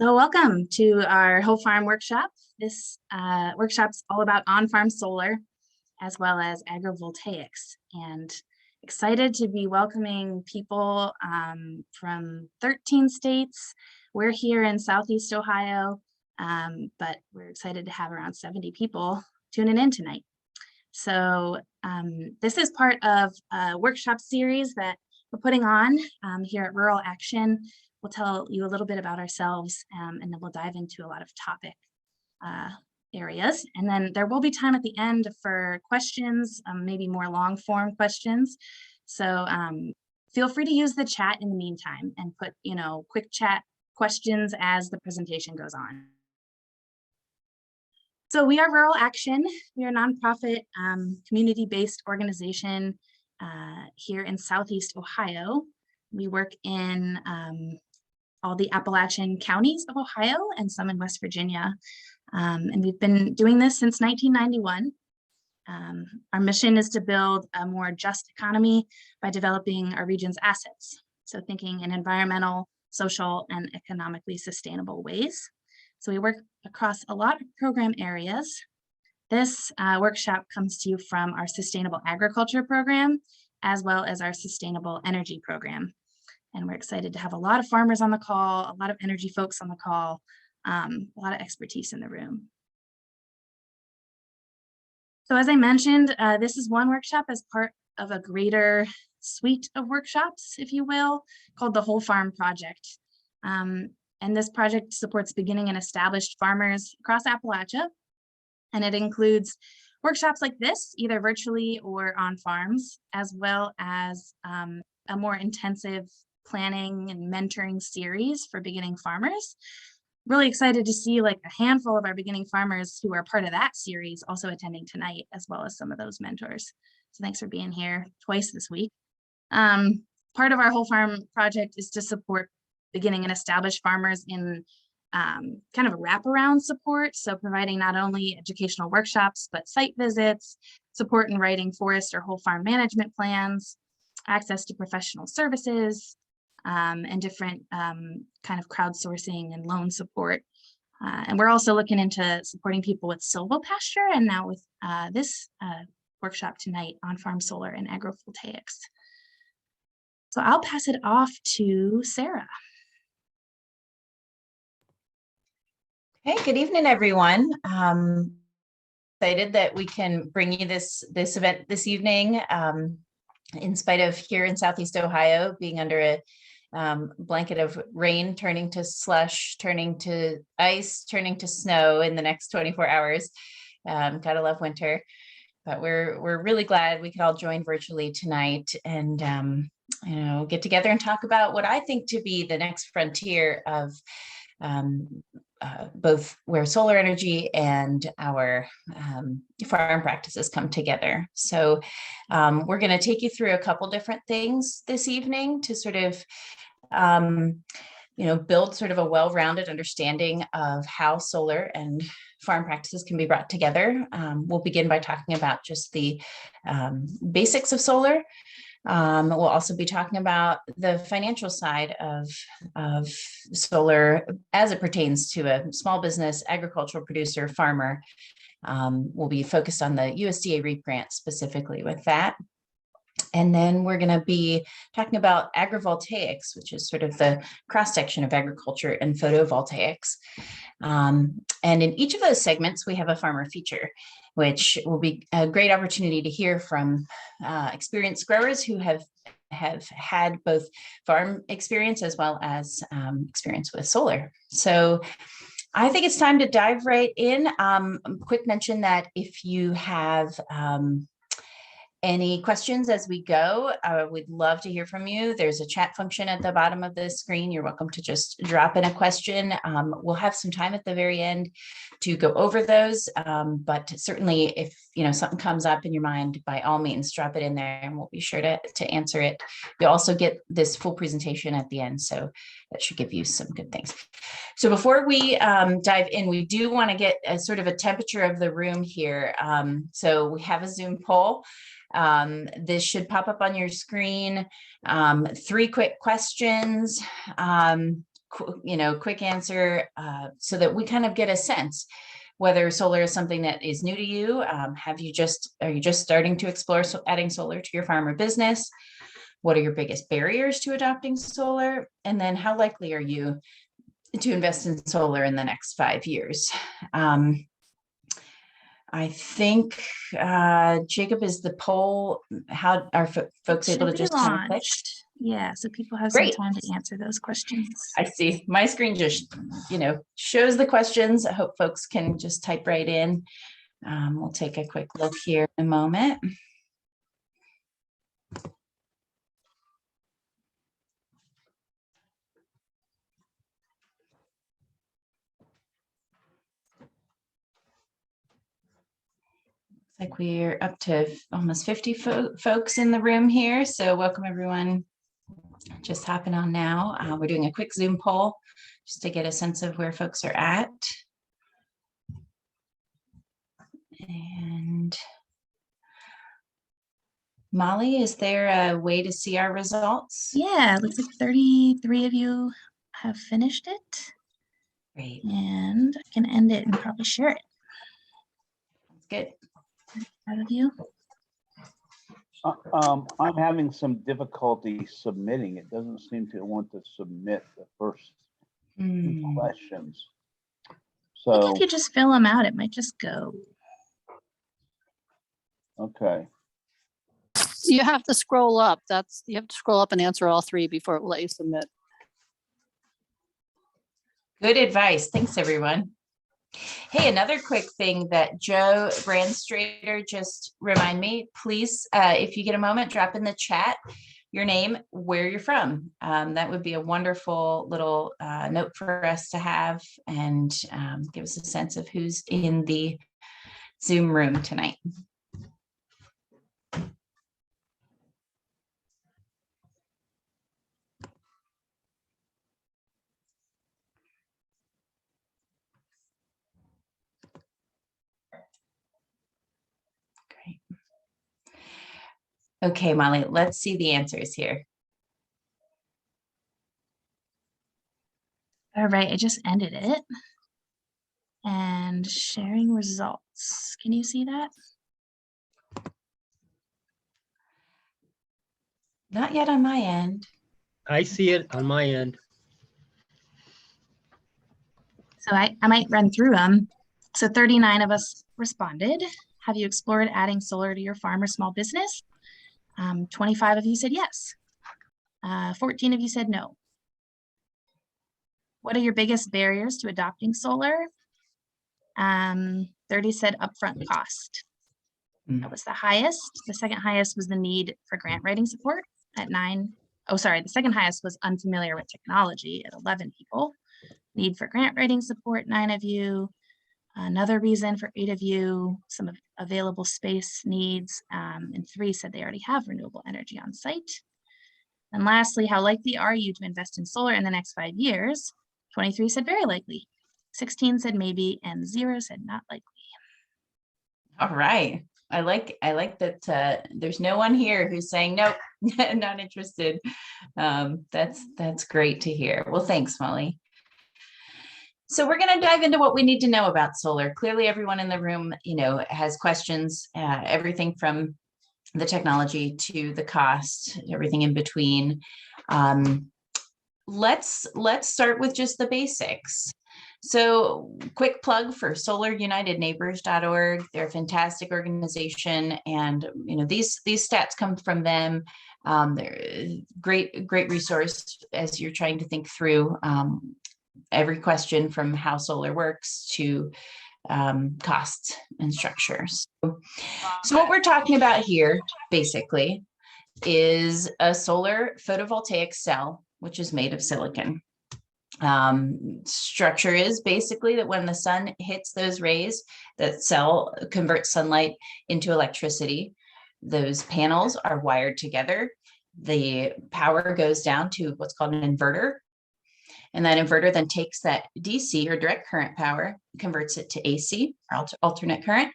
So welcome to our whole farm workshop. This workshop's all about on-farm solar as well as agrovoltaics, and excited to be welcoming people from 13 states. We're here in Southeast Ohio, but we're excited to have around 70 people tuning in tonight. So this is part of a workshop series that we're putting on here at Rural Action. We'll tell you a little bit about ourselves, and then we'll dive into a lot of topic areas. And then there will be time at the end for questions, maybe more long form questions. So feel free to use the chat in the meantime and put, quick chat questions as the presentation goes on. So we are Rural Action. We are a nonprofit community-based organization here in Southeast Ohio. We work in all the Appalachian counties of Ohio and some in West Virginia. And we've been doing this since 1991. Our mission is to build a more just economy by developing our region's assets. So thinking in environmental, social, and economically sustainable ways. So we work across a lot of program areas. This workshop comes to you from our Sustainable Agriculture program, as well as our Sustainable Energy program. And we're excited to have a lot of farmers on the call, a lot of energy folks on the call, a lot of expertise in the room. So as I mentioned, this is one workshop as part of a greater suite of workshops, if you will, called the Whole Farm Project. And this project supports beginning and established farmers across Appalachia. And it includes workshops like this, either virtually or on farms, as well as a more intensive planning and mentoring series for beginning farmers. Really excited to see like a handful of our beginning farmers who are part of that series also attending tonight, as well as some of those mentors. So thanks for being here twice this week. Part of our Whole Farm Project is to support beginning and established farmers in kind of a wraparound support. So providing not only educational workshops, but site visits, support in writing forest or whole farm management plans, access to professional services, and different kind of crowdsourcing and loan support. And we're also looking into supporting people with silvopasture, and now with this workshop tonight on farm solar and agrovoltaics. So I'll pass it off to Sarah. Hey, good evening, everyone. Excited that we can bring you this event this evening, in spite of here in Southeast Ohio being under a blanket of rain, turning to slush, turning to ice, turning to snow in the next 24 hours. Gotta love winter, but we're really glad we could all join virtually tonight and get together and talk about what I think to be the next frontier of both where solar energy and our farm practices come together. So we're going to take you through a couple different things this evening to sort of build sort of a well-rounded understanding of how solar and farm practices can be brought together. We'll begin by talking about just the basics of solar. We'll also be talking about the financial side of solar as it pertains to a small business, agricultural producer, farmer. We'll be focused on the USDA REAP grant specifically with that. And then we're going to be talking about agrovoltaics, which is sort of the cross-section of agriculture and photovoltaics. And in each of those segments, we have a farmer feature, which will be a great opportunity to hear from experienced growers who have had both farm experience as well as experience with solar. So I think it's time to dive right in. Quick mention that if you have any questions as we go, we'd love to hear from you. There's a chat function at the bottom of the screen. You're welcome to just drop in a question. We'll have some time at the very end to go over those. But certainly if something comes up in your mind, by all means, drop it in there and we'll be sure to answer it. You'll also get this full presentation at the end. So that should give you some good things. So before we dive in, we do want to get a sort of a temperature of the room here. So we have a Zoom poll. This should pop up on your screen. 3 quick questions. quick answer, so that we kind of get a sense whether solar is something that is new to you. Are you just starting to explore adding solar to your farm or business? What are your biggest barriers to adopting solar? And then how likely are you to invest in solar in the next 5 years? I think, Jacob, is the poll, how are folks able to just kind of click? Yeah, so people have Great. some time to answer those questions. I see. My screen just, shows the questions. I hope folks can just type right in. We'll take a quick look here in a moment. Like we're up to almost 50 folks in the room here. So welcome everyone just hopping on now. We're doing a quick Zoom poll just to get a sense of where folks are at. And Molly, is there a way to see our results? Yeah, it looks like 33 of you have finished it. Great. And I can end it and probably share it. That's good. Out of you. I'm having some difficulty submitting. It doesn't seem to want to submit the first two questions. I think So if you just fill them out, it might just go. okay. You have to scroll up. You have to scroll up and answer all three before it will let you submit. Good advice. Thanks, everyone. Hey, another quick thing that Joe Brandstrader just remind me, please, if you get a moment, drop in the chat your name, where you're from. That would be a wonderful little note for us to have, and give us a sense of who's in the Zoom room tonight. Okay, Molly, let's see the answers here. All right, I just ended it. And sharing results. Can you see that? Not yet on my end. I see it on my end. So I might run through them. So 39 of us responded. Have you explored adding solar to your farm or small business? 25 of you said yes. 14 of you said no. What are your biggest barriers to adopting solar? 30 said upfront cost. That was the highest. The second highest was the need for grant writing support at 9. Oh, sorry. The second highest was unfamiliar with technology at 11 people. Need for grant writing support, 9 of you. Another reason for 8 of you, some available space needs, and 3 said they already have renewable energy on site. And lastly, how likely are you to invest in solar in the next 5 years? 23 said very likely, 16 said maybe, and 0 said not likely. All right. I like that there's no one here who's saying nope, not interested. That's great to hear. Well, thanks, Molly. So we're going to dive into what we need to know about solar. Clearly, everyone in the room, has questions, everything from the technology to the cost, everything in between. Let's start with just the basics. So quick plug for solarunitedneighbors.org. They're a fantastic organization, and these stats come from them. They're a great resource as you're trying to think through every question from how solar works to costs and structures. So what we're talking about here basically is a solar photovoltaic cell, which is made of silicon. Structure is basically that when the sun hits those rays, that cell converts sunlight into electricity. Those panels are wired together. The power goes down to what's called an inverter. And that inverter then takes that DC or direct current power, converts it to AC, or alternate current,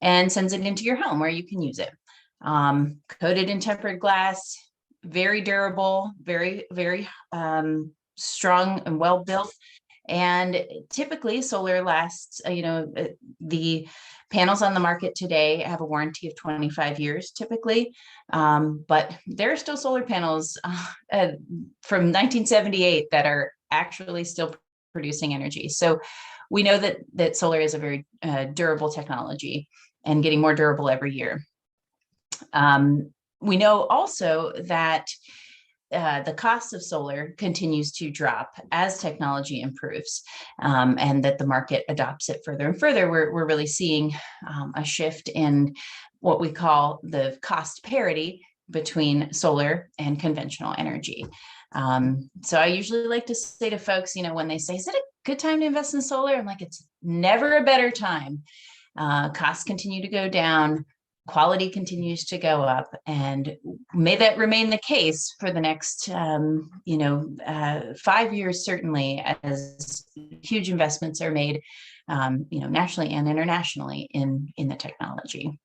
and sends it into your home where you can use it. Coated in tempered glass, very durable, very strong and well built. And typically solar lasts, the panels on the market today have a warranty of 25 years typically, but there are still solar panels from 1978 that are actually still producing energy. So we know that solar is a very durable technology and getting more durable every year. We know also that the cost of solar continues to drop as technology improves, and that the market adopts it further and further. We're really seeing a shift in what we call the cost parity between solar and conventional energy. So I usually like to say to folks, when they say, is it a good time to invest in solar? I'm like, it's never a better time. Costs continue to go down. Quality continues to go up, and may that remain the case for the next 5 years, certainly, as huge investments are made, nationally and internationally in the technology.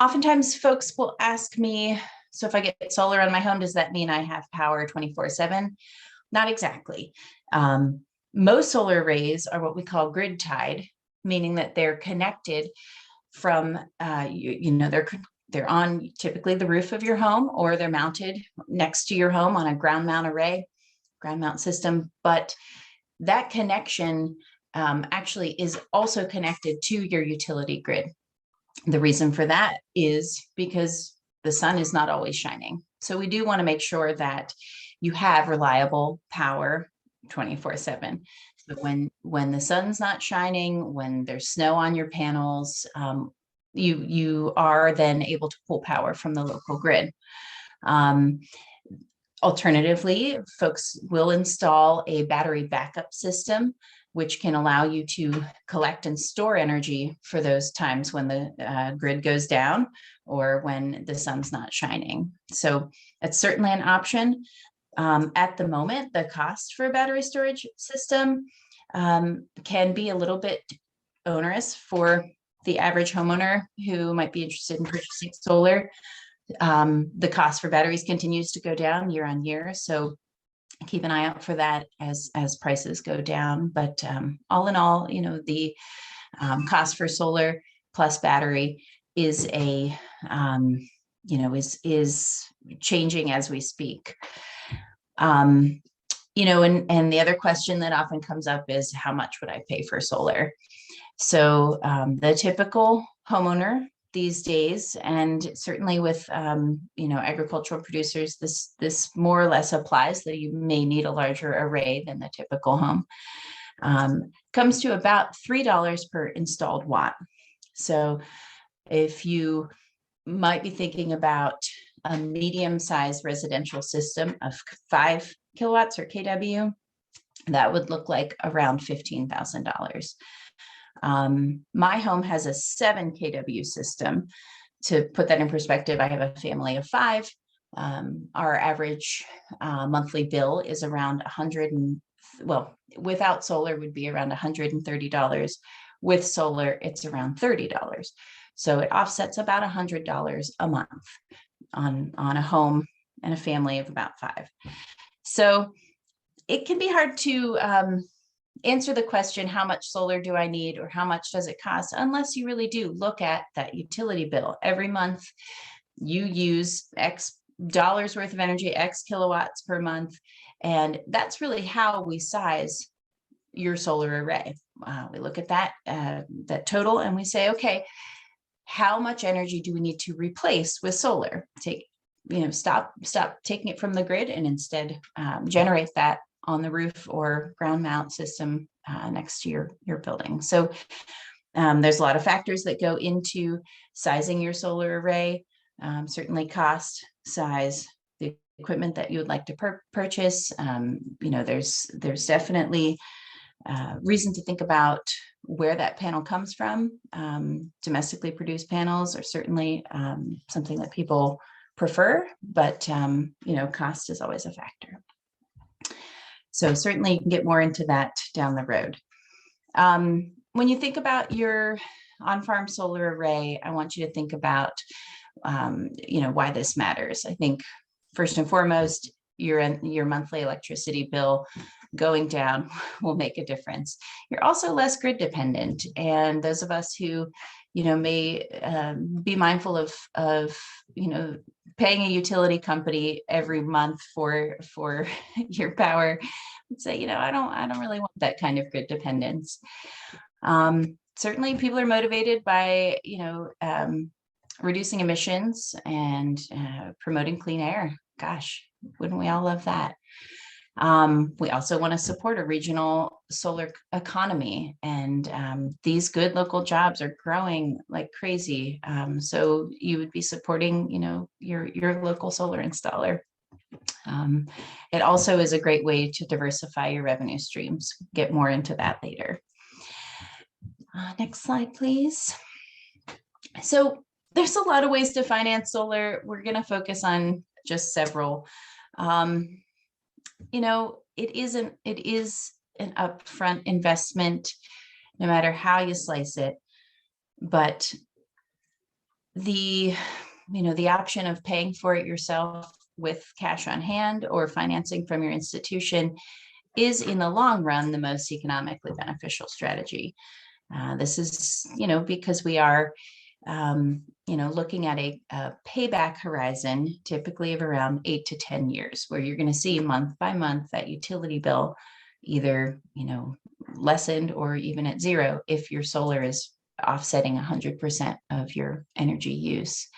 Oftentimes folks will ask me, so if I get solar on my home, does that mean I have power 24/7? Not exactly. Most solar arrays are what we call grid tied, meaning that they're connected from, they're on typically the roof of your home, or they're mounted next to your home on a ground mount array, ground mount system. But that connection actually is also connected to your utility grid. The reason for that is because the sun is not always shining. So we do want to make sure that you have reliable power 24/7. So when the sun's not shining, when there's snow on your panels, you are then able to pull power from the local grid. Alternatively, folks will install a battery backup system, which can allow you to collect and store energy for those times when the grid goes down or when the sun's not shining. So it's certainly an option. At the moment, the cost for a battery storage system can be a little bit onerous for the average homeowner who might be interested in purchasing solar. The cost for batteries continues to go down year on year, so keep an eye out for that as prices go down. But all in all, the cost for solar plus battery is is changing as we speak. And the other question that often comes up is, how much would I pay for solar? So the typical homeowner these days, and certainly with agricultural producers, this more or less applies, that you may need a larger array than the typical home, comes to about $3 per installed watt. So if you might be thinking about a medium-sized residential system of 5 kilowatts or kW, that would look like around $15,000. My home has a 7 kW system. To put that in perspective, I have a family of 5. Our average monthly bill is around without solar would be around $130. With solar, it's around $30. So it offsets about $100 a month on a home and a family of about 5. So it can be hard to answer the question, how much solar do I need, or how much does it cost, unless you really do look at that utility bill. Every month you use X dollars worth of energy, X kilowatts per month, and that's really how we size your solar array. We look at that total, and we say, okay, how much energy do we need to replace with solar? Stop taking it from the grid, and instead generate that on the roof or ground mount system next to your building. So there's a lot of factors that go into sizing your solar array. Certainly cost, size, the equipment that you would like to purchase. There's definitely reason to think about where that panel comes from. Domestically produced panels are certainly something that people prefer, but cost is always a factor. So certainly you can get more into that down the road. When you think about your on-farm solar array, I want you to think about why this matters. I think first and foremost, your monthly electricity bill going down will make a difference. You're also less grid dependent. And those of us who, may be mindful of paying a utility company every month for your power, would say, I don't really want that kind of grid dependence. Certainly people are motivated by, reducing emissions and promoting clean air. Gosh, wouldn't we all love that? We also want to support a regional solar economy, and these good local jobs are growing like crazy. So you would be supporting, your local solar installer. It also is a great way to diversify your revenue streams. Get more into that later. Next slide, please. So there's a lot of ways to finance solar. We're going to focus on just several. It is an upfront investment, no matter how you slice it. But the option of paying for it yourself with cash on hand or financing from your institution is, in the long run, the most economically beneficial strategy. This is, because we are, looking at a payback horizon, typically of around 8 to 10 years, where you're going to see month by month that utility bill either, lessened or even at zero if your solar is offsetting 100% of your energy use.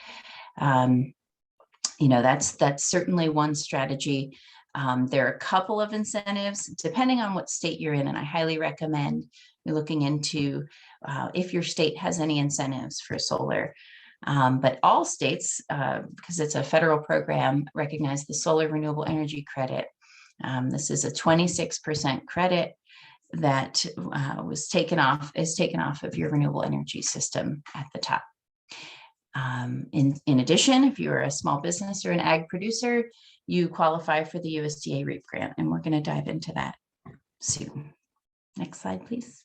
That's certainly one strategy. There are a couple of incentives depending on what state you're in, and I highly recommend you're looking into if your state has any incentives for solar. But all states, because it's a federal program, recognize the solar renewable energy credit. This is a 26% credit that is taken off of your renewable energy system at the top. In addition, if you're a small business or an ag producer, you qualify for the USDA REAP grant, and we're going to dive into that soon. Next slide, please.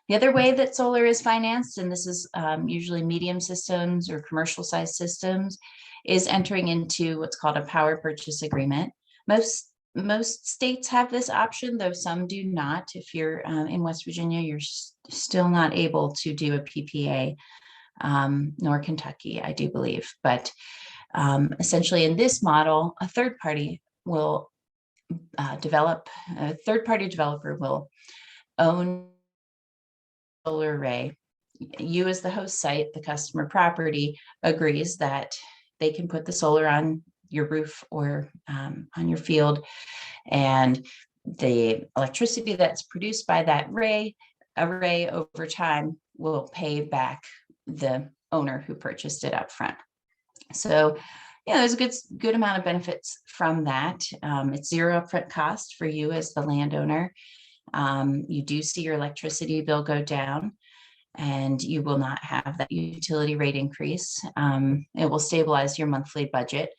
The other way that solar is financed, and this is usually medium systems or commercial size systems, is entering into what's called a power purchase agreement. Most states have this option, though some do not. If you're in West Virginia, you're still not able to do a PPA, nor Kentucky, I do believe. But essentially in this model, a third-party developer will own solar array. You as the host site, the customer property, agrees that they can put the solar on your roof or on your field, and the electricity that's produced by that array over time will pay back the owner who purchased it up front. So there's a good amount of benefits from that. It's zero upfront cost for you as the landowner. You do see your electricity bill go down, and you will not have that utility rate increase. It will stabilize your monthly budget.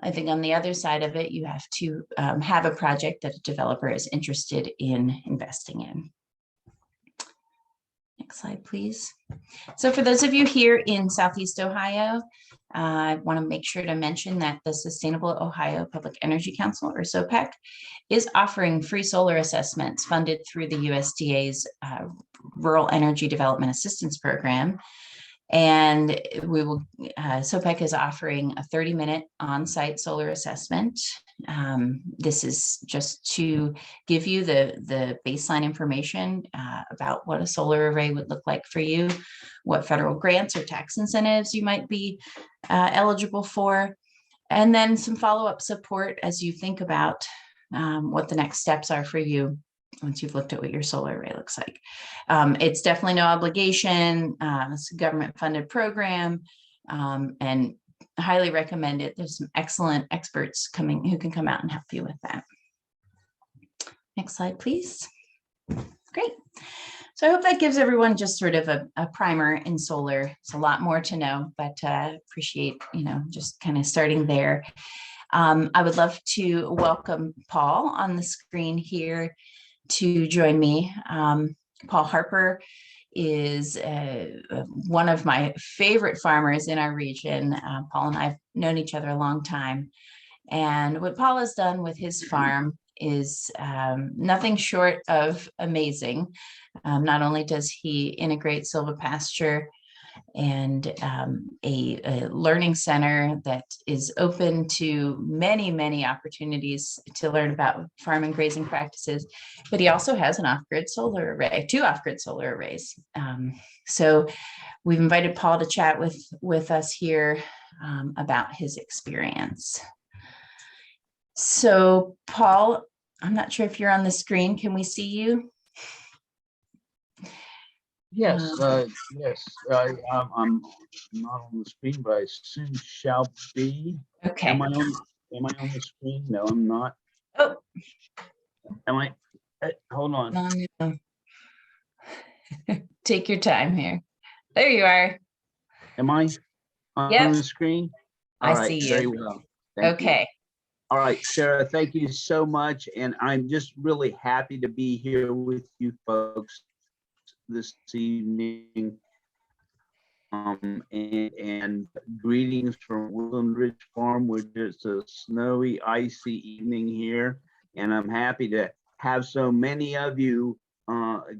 I think on the other side of it, you have to have a project that a developer is interested in investing in. Next slide, please. So for those of you here in Southeast Ohio, I want to make sure to mention that the Sustainable Ohio Public Energy Council, or SOPEC, is offering free solar assessments funded through the USDA's Rural Energy Development Assistance Program. And SOPEC is offering a 30-minute on-site solar assessment. This is just to give you the baseline information about what a solar array would look like for you, what federal grants or tax incentives you might be eligible for, and then some follow-up support as you think about what the next steps are for you once you've looked at what your solar array looks like. It's definitely no obligation. It's a government-funded program, and I highly recommend it. There's some excellent experts coming who can come out and help you with that. Next slide, please. Great. So I hope that gives everyone just sort of a primer in solar. It's a lot more to know, but appreciate, just kind of starting there. I would love to welcome Paul on the screen here to join me. Paul Harper is one of my favorite farmers in our region. Paul and I have known each other a long time. And what Paul has done with his farm is nothing short of amazing. Not only does he integrate silvopasture and a learning center that is open to many, many opportunities to learn about farm and grazing practices, but he also has an off-grid solar array, 2 off-grid solar arrays. So we've invited Paul to chat with us here about his experience. So Paul, I'm not sure if you're on the screen. Can we see you? Yes, yes. I'm not on the screen, but I soon shall be. Okay. Am I on the screen? No, I'm not. Oh. Am I? Hold on. No. Take your time here. There you are. Am I on Yep. the screen? I All right, see you. very well. Thank you. Okay. All right, Sarah, thank you so much. And I'm just really happy to be here with you folks this evening. And greetings from Woodland Ridge Farm, which is a snowy, icy evening here. And I'm happy to have so many of you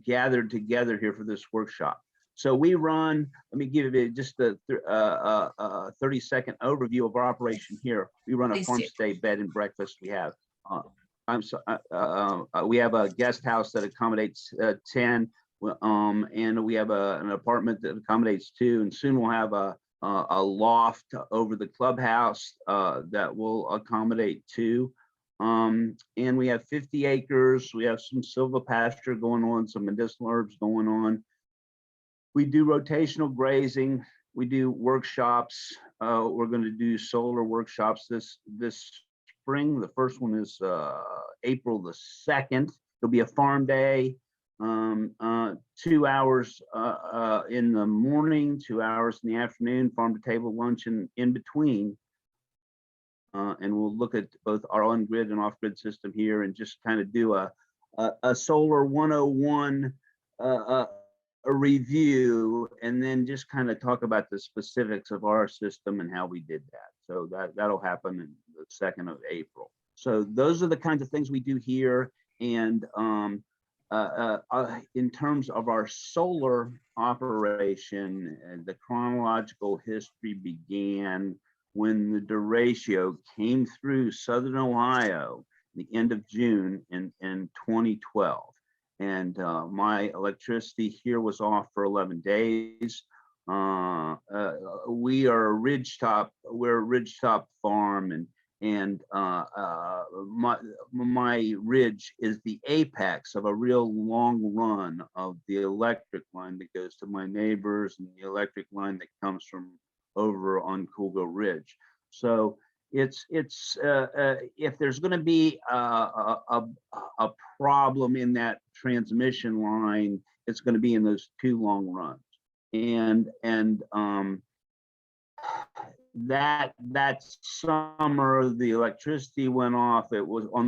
gathered together here for this workshop. So we run, let me give you just a 30-second overview of our operation here. We run a Please farm do. stay bed and breakfast. We have we have a guest house that accommodates 10, and we have an apartment that accommodates 2, and soon we'll have a loft over the clubhouse that will accommodate 2. And we have 50 acres. We have some silvopasture going on, some medicinal herbs going on. We do rotational grazing. We do workshops. We're going to do solar workshops this spring. The first one is April the 2nd. There'll be a farm day, 2 hours in the morning, 2 hours in the afternoon, farm to table lunch in between. And we'll look at both our on-grid and off-grid system here and just kind of do a solar 101 a review, and then just kind of talk about the specifics of our system and how we did that. So that'll happen in the 2nd of April. So those are the kinds of things we do here. And in terms of our solar operation, the chronological history began when the derecho came through Southern Ohio the end of June in 2012. And my electricity here was off for 11 days. We are a we're a ridgetop farm, and my ridge is the apex of a real long run of the electric line that goes to my neighbors and the electric line that comes from over on Coolgo Ridge. So it's if there's going to be a problem in that transmission line, it's going to be in those 2 long runs. And that summer the electricity went off. It was on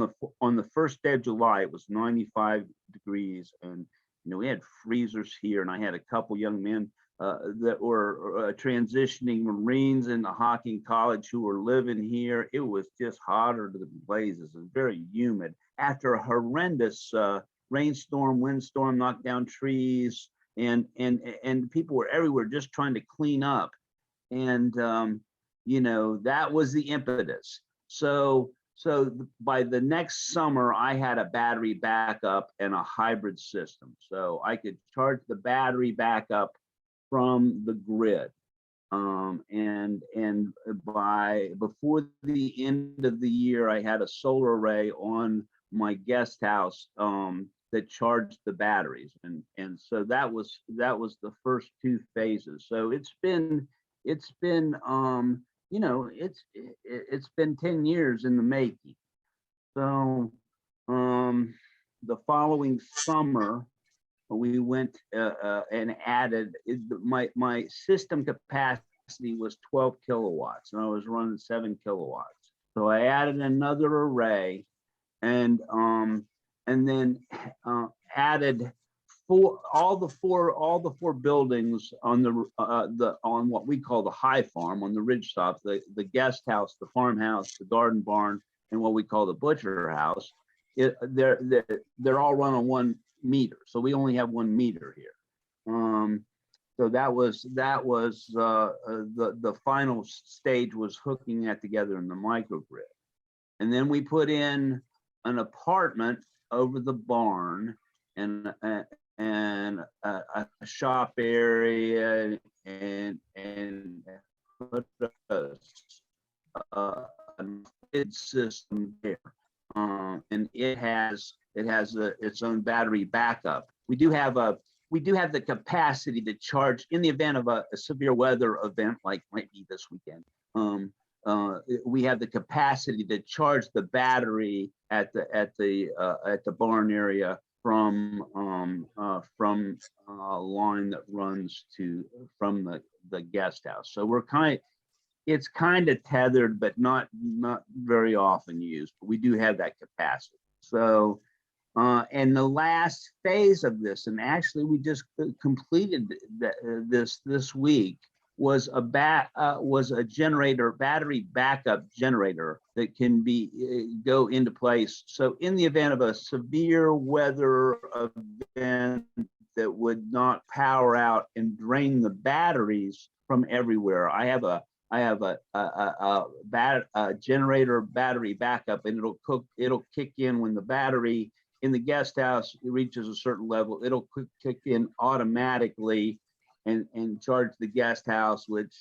the first day of July. It was 95 degrees, and we had freezers here, and I had a couple young men that were transitioning Marines into Hocking College who were living here. It was just hotter than blazes and very humid. After a horrendous rainstorm, windstorm, knocked down trees, and people were everywhere just trying to clean up. And that was the impetus. So by the next summer, I had a battery backup and a hybrid system. So I could charge the battery backup from the grid. And before the end of the year, I had a solar array on my guest house that charged the batteries. And so that was the first 2 phases. So it's been 10 years in the making. So the following summer, we went and added my system capacity was 12 kilowatts, and I was running 7 kilowatts. So I added another array, and then added all the four buildings on on what we call the high farm on the ridge top, the guest house, the farmhouse, the garden barn, and what we call the butcher house, they're all run on 1 meter. So we only have 1 meter here. So that was the final stage, was hooking that together in the microgrid. And then we put in an apartment over the barn and a shop area and put a grid system there. And it has its own battery backup. We do have the capacity to charge in the event of a severe weather event, like might be this weekend. We have the capacity to charge the battery at the barn area from a line that runs from the guest house. So it's kind of tethered, but not very often used. But we do have that capacity. So, and the last phase of this, and actually we just completed this week, was a battery backup generator that can go into place. So in the event of a severe weather event that would not power out and drain the batteries from everywhere, I have a generator battery backup, and it'll kick in when the battery in the guest house reaches a certain level. It'll kick in automatically and charge the guest house, which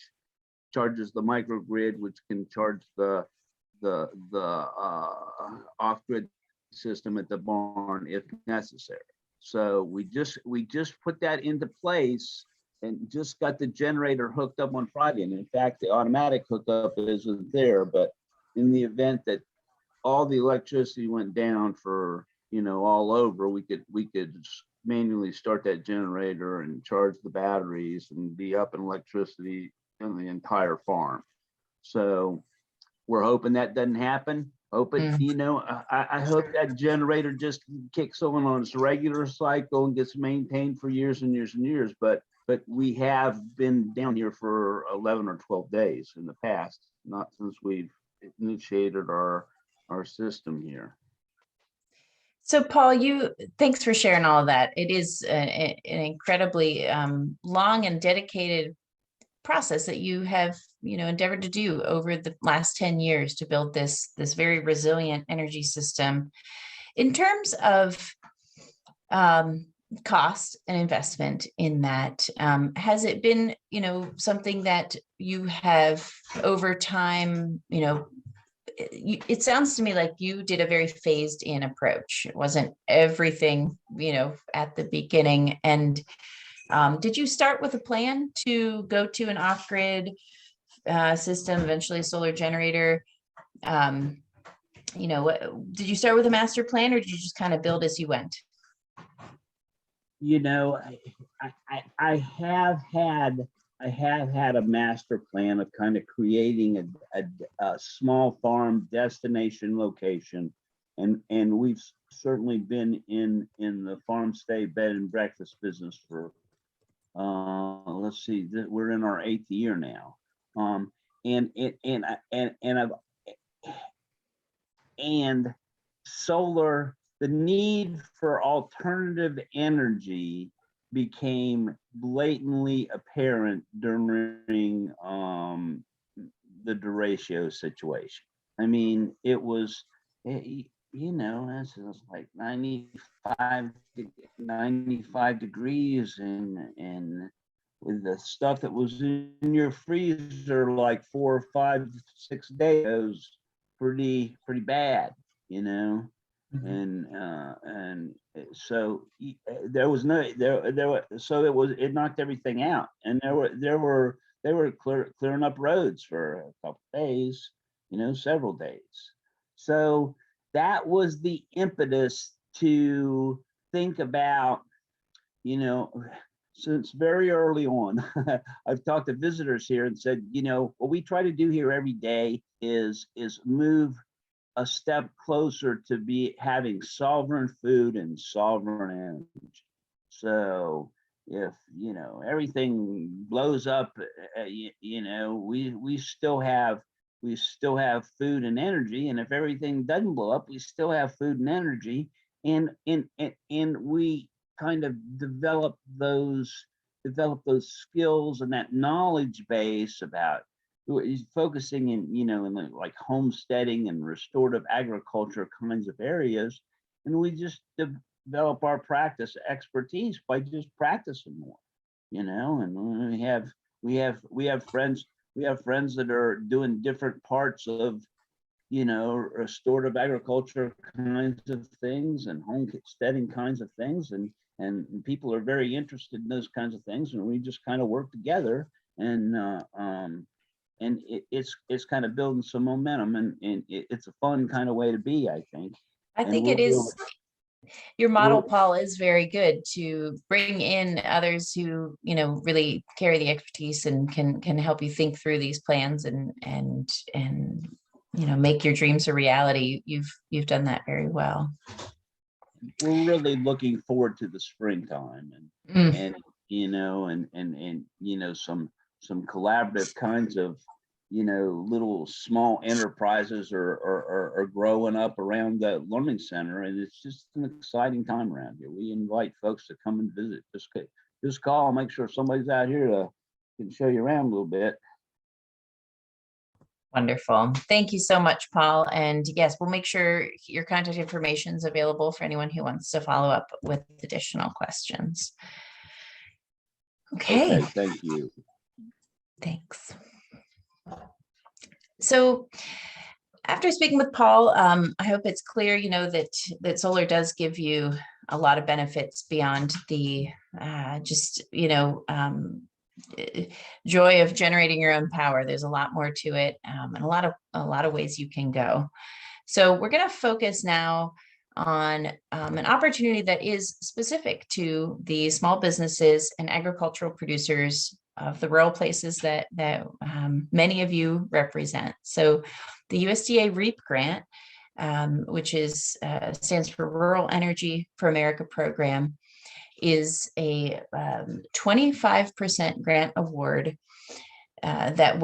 charges the microgrid, which can charge the off-grid system at the barn if necessary. So we just put that into place and just got the generator hooked up on Friday. And in fact, the automatic hookup isn't there, but in the event that all the electricity went down for, all over, we could manually start that generator and charge the batteries and be up in electricity in the entire farm. So we're hoping that doesn't happen. I hope that generator just kicks on its regular cycle and gets maintained for years and years and years. But we have been down here for 11 or 12 days in the past, not since we've initiated our system here. So Paul, thanks for sharing all of that. It is an incredibly long and dedicated process that you have, endeavored to do over the last 10 years to build this very resilient energy system. In terms of cost and investment in that, has it been, something that you have over time, it sounds to me like you did a very phased in approach. It wasn't everything, at the beginning. And did you start with a plan to go to an off-grid system, eventually a solar generator? Did you start with a master plan, or did you just kind of build as you went? I have had a master plan of kind of creating a small farm destination location, and we've certainly been in the farm stay bed and breakfast business for let's see, we're in our 8th year now, and solar, the need for alternative energy became blatantly apparent during the derecho situation. I mean, it was, this was like 95 degrees, and with the stuff that was in your freezer like 4, 5, 6 days, it was pretty bad, and so there was so it knocked everything out, and they were clearing up roads for a couple days, several days. So that was the impetus to think about, since very early on, I've talked to visitors here and said, what we try to do here every day is move a step closer to having sovereign food and sovereign energy. So if, everything blows up, we still have food and energy. And if everything doesn't blow up, we still have food and energy. And we kind of develop those skills and that knowledge base about focusing in like homesteading and restorative agriculture kinds of areas. And we just develop our practice expertise by just practicing more, and we have friends that are doing different parts of, restorative agriculture kinds of things and homesteading kinds of things. And people are very interested in those kinds of things. And we just kind of work together, and it's kind of building some momentum, and it's a fun kind of way to be, I think. I think it is. Your model, Paul, is very good to bring in others who, really carry the expertise and can help you think through these plans and make your dreams a reality. You've done that very well. We're really looking forward to the springtime and some collaborative kinds of, little small enterprises are growing up around the learning center, and it's just an exciting time around here. We invite folks to come and visit. Just call, make sure somebody's out here can show you around a little bit. Wonderful. Thank you so much, Paul. And yes, we'll make sure your contact information is available for anyone who wants to follow up with additional questions. Okay. Thank you. Thanks. So after speaking with Paul, I hope it's clear, that solar does give you a lot of benefits beyond the joy of generating your own power. There's a lot more to it, and a lot of ways you can go. So we're going to focus now on an opportunity that is specific to the small businesses and agricultural producers of the rural places that many of you represent. So the USDA REAP grant, which stands for Rural Energy for America program, is a 25% grant award that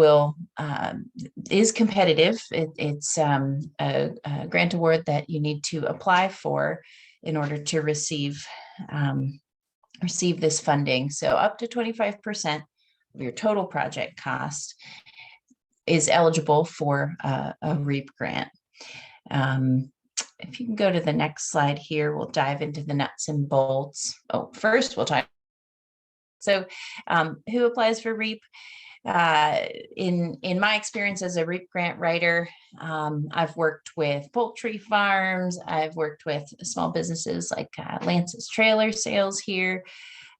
is competitive. It's a grant award that you need to apply for in order to receive this funding. So up to 25% of your total project cost is eligible for a REAP grant. If you can go to the next slide here, we'll dive into the nuts and bolts. First we'll talk. So who applies for REAP? In my experience as a REAP grant writer, I've worked with poultry farms. I've worked with small businesses like Lance's Trailer Sales here.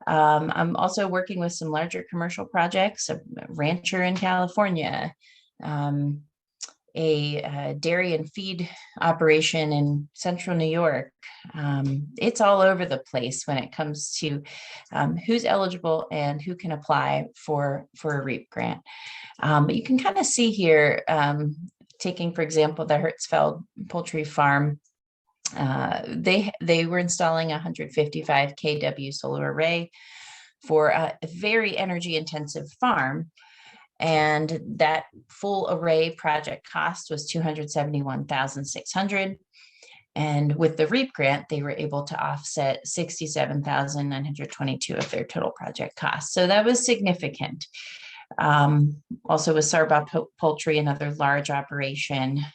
I'm also working with some larger commercial projects, a rancher in California, a dairy and feed operation in central New York. It's all over the place when it comes to who's eligible and who can apply for a REAP grant. But you can kind of see here, taking, for example, the Hertzfeld poultry farm, they were installing a 155 kW solar array for a very energy intensive farm. And that full array project cost was $271,600. And with the REAP grant, they were able to offset $67,922 of their total project cost. So that was significant. Also with Sarbaugh Poultry, another large operation,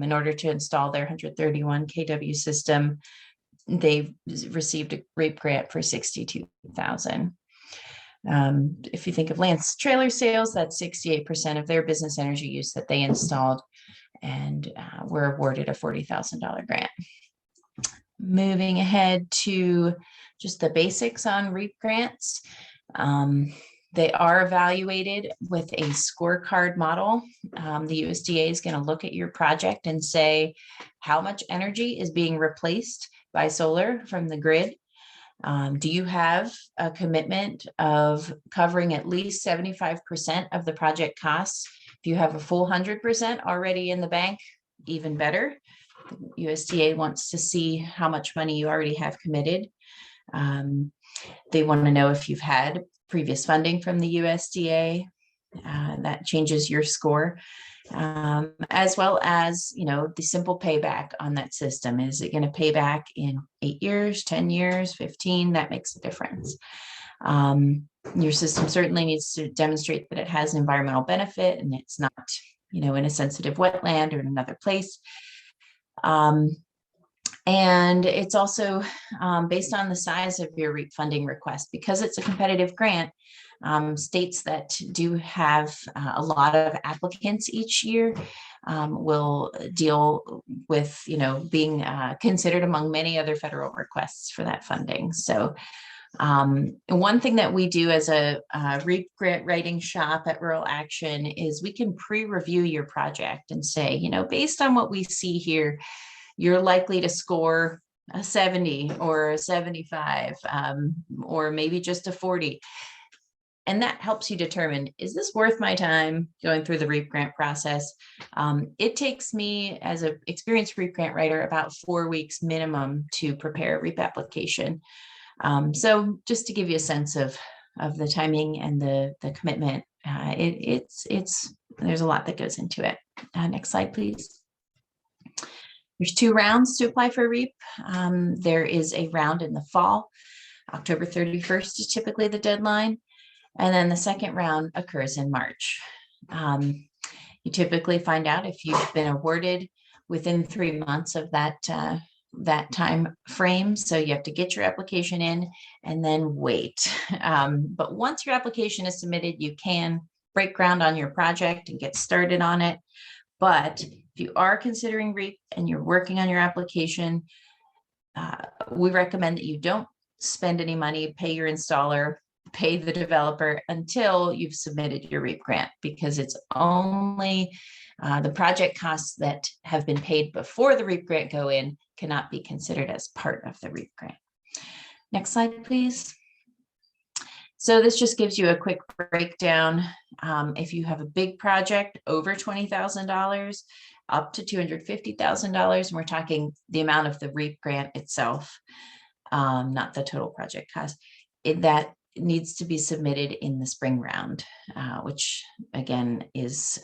in order to install their 131 kW system, they received a REAP grant for $62,000. If you think of Lance Trailer Sales, that's 68% of their business energy use that they installed, and were awarded a $40,000 grant. Moving ahead to just the basics on REAP grants. They are evaluated with a scorecard model. The USDA is going to look at your project and say how much energy is being replaced by solar from the grid. Do you have a commitment of covering at least 75% of the project costs? If you have a full 100% already in the bank, even better. The USDA wants to see how much money you already have committed. They want to know if you've had previous funding from the USDA. That changes your score, as well as, the simple payback on that system. Is it going to pay back in 8 years, 10 years, 15? That makes a difference. Your system certainly needs to demonstrate that it has an environmental benefit and it's not, in a sensitive wetland or in another place. And it's also based on the size of your REAP funding request. Because it's a competitive grant, states that do have a lot of applicants each year will deal with, being considered among many other federal requests for that funding. So one thing that we do as a REAP grant writing shop at Rural Action is we can pre-review your project and say, based on what we see here, you're likely to score a 70 or a 75, or maybe just a 40. And that helps you determine, is this worth my time going through the REAP grant process? It takes me, as an experienced REAP grant writer, about 4 weeks minimum to prepare a REAP application. So just to give you a sense of the timing and the commitment, there's a lot that goes into it. Next slide, please. There's 2 rounds to apply for REAP. There is a round in the fall. October 31st is typically the deadline. And then the second round occurs in March. You typically find out if you've been awarded within 3 months of that time frame. So you have to get your application in and then wait. But once your application is submitted, you can break ground on your project and get started on it. But if you are considering REAP and you're working on your application, we recommend that you don't spend any money, pay your installer, pay the developer until you've submitted your REAP grant, because it's only the project costs that have been paid before the REAP grant go in cannot be considered as part of the REAP grant. Next slide, please. So this just gives you a quick breakdown. If you have a big project over $20,000 up to $250,000, and we're talking the amount of the REAP grant itself, not the total project cost, that needs to be submitted in the spring round, which again is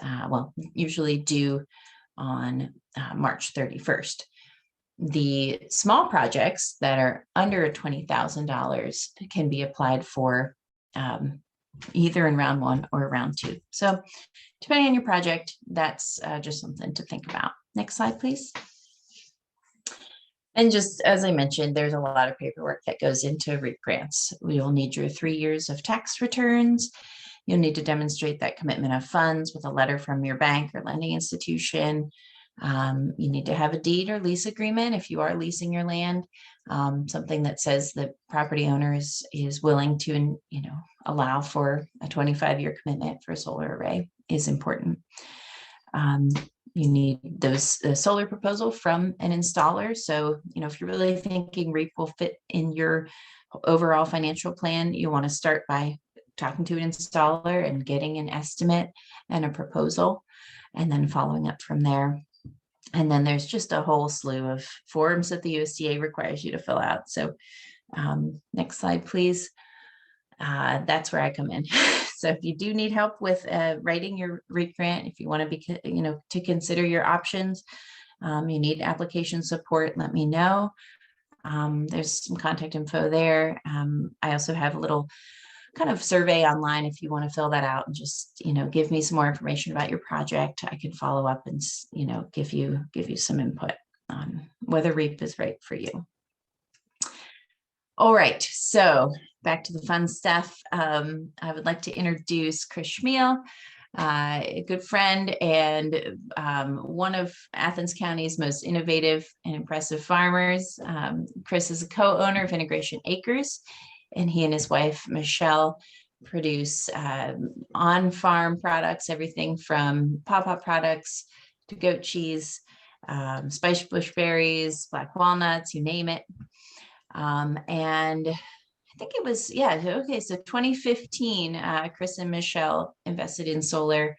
usually due on March 31st. The small projects that are under $20,000 can be applied for either in round 1 or round 2. So depending on your project, that's just something to think about. Next slide, please. And just as I mentioned, there's a lot of paperwork that goes into REAP grants. You'll need your 3 years of tax returns. You'll need to demonstrate that commitment of funds with a letter from your bank or lending institution. You need to have a deed or lease agreement if you are leasing your land, something that says the property owner is willing to, allow for a 25-year commitment for a solar array is important. You need the solar proposal from an installer. So, if you're really thinking REAP will fit in your overall financial plan, you want to start by talking to an installer and getting an estimate and a proposal, and then following up from there. And then there's just a whole slew of forms that the USDA requires you to fill out. So next slide, please. That's where I come in. So if you do need help with writing your REAP grant, if you want to be, to consider your options, you need application support, let me know. There's some contact info there. I also have a little kind of survey online if you want to fill that out and just, give me some more information about your project. I can follow up and, give you some input on whether REAP is right for you. All right, so back to the fun stuff. I would like to introduce Chris Schmiel, a good friend and one of Athens County's most innovative and impressive farmers. Chris is a co-owner of Integration Acres, and he and his wife, Michelle, produce on-farm products, everything from pawpaw products to goat cheese, spiced bush berries, black walnuts, you name it. And I think it was, so 2015, Chris and Michelle invested in solar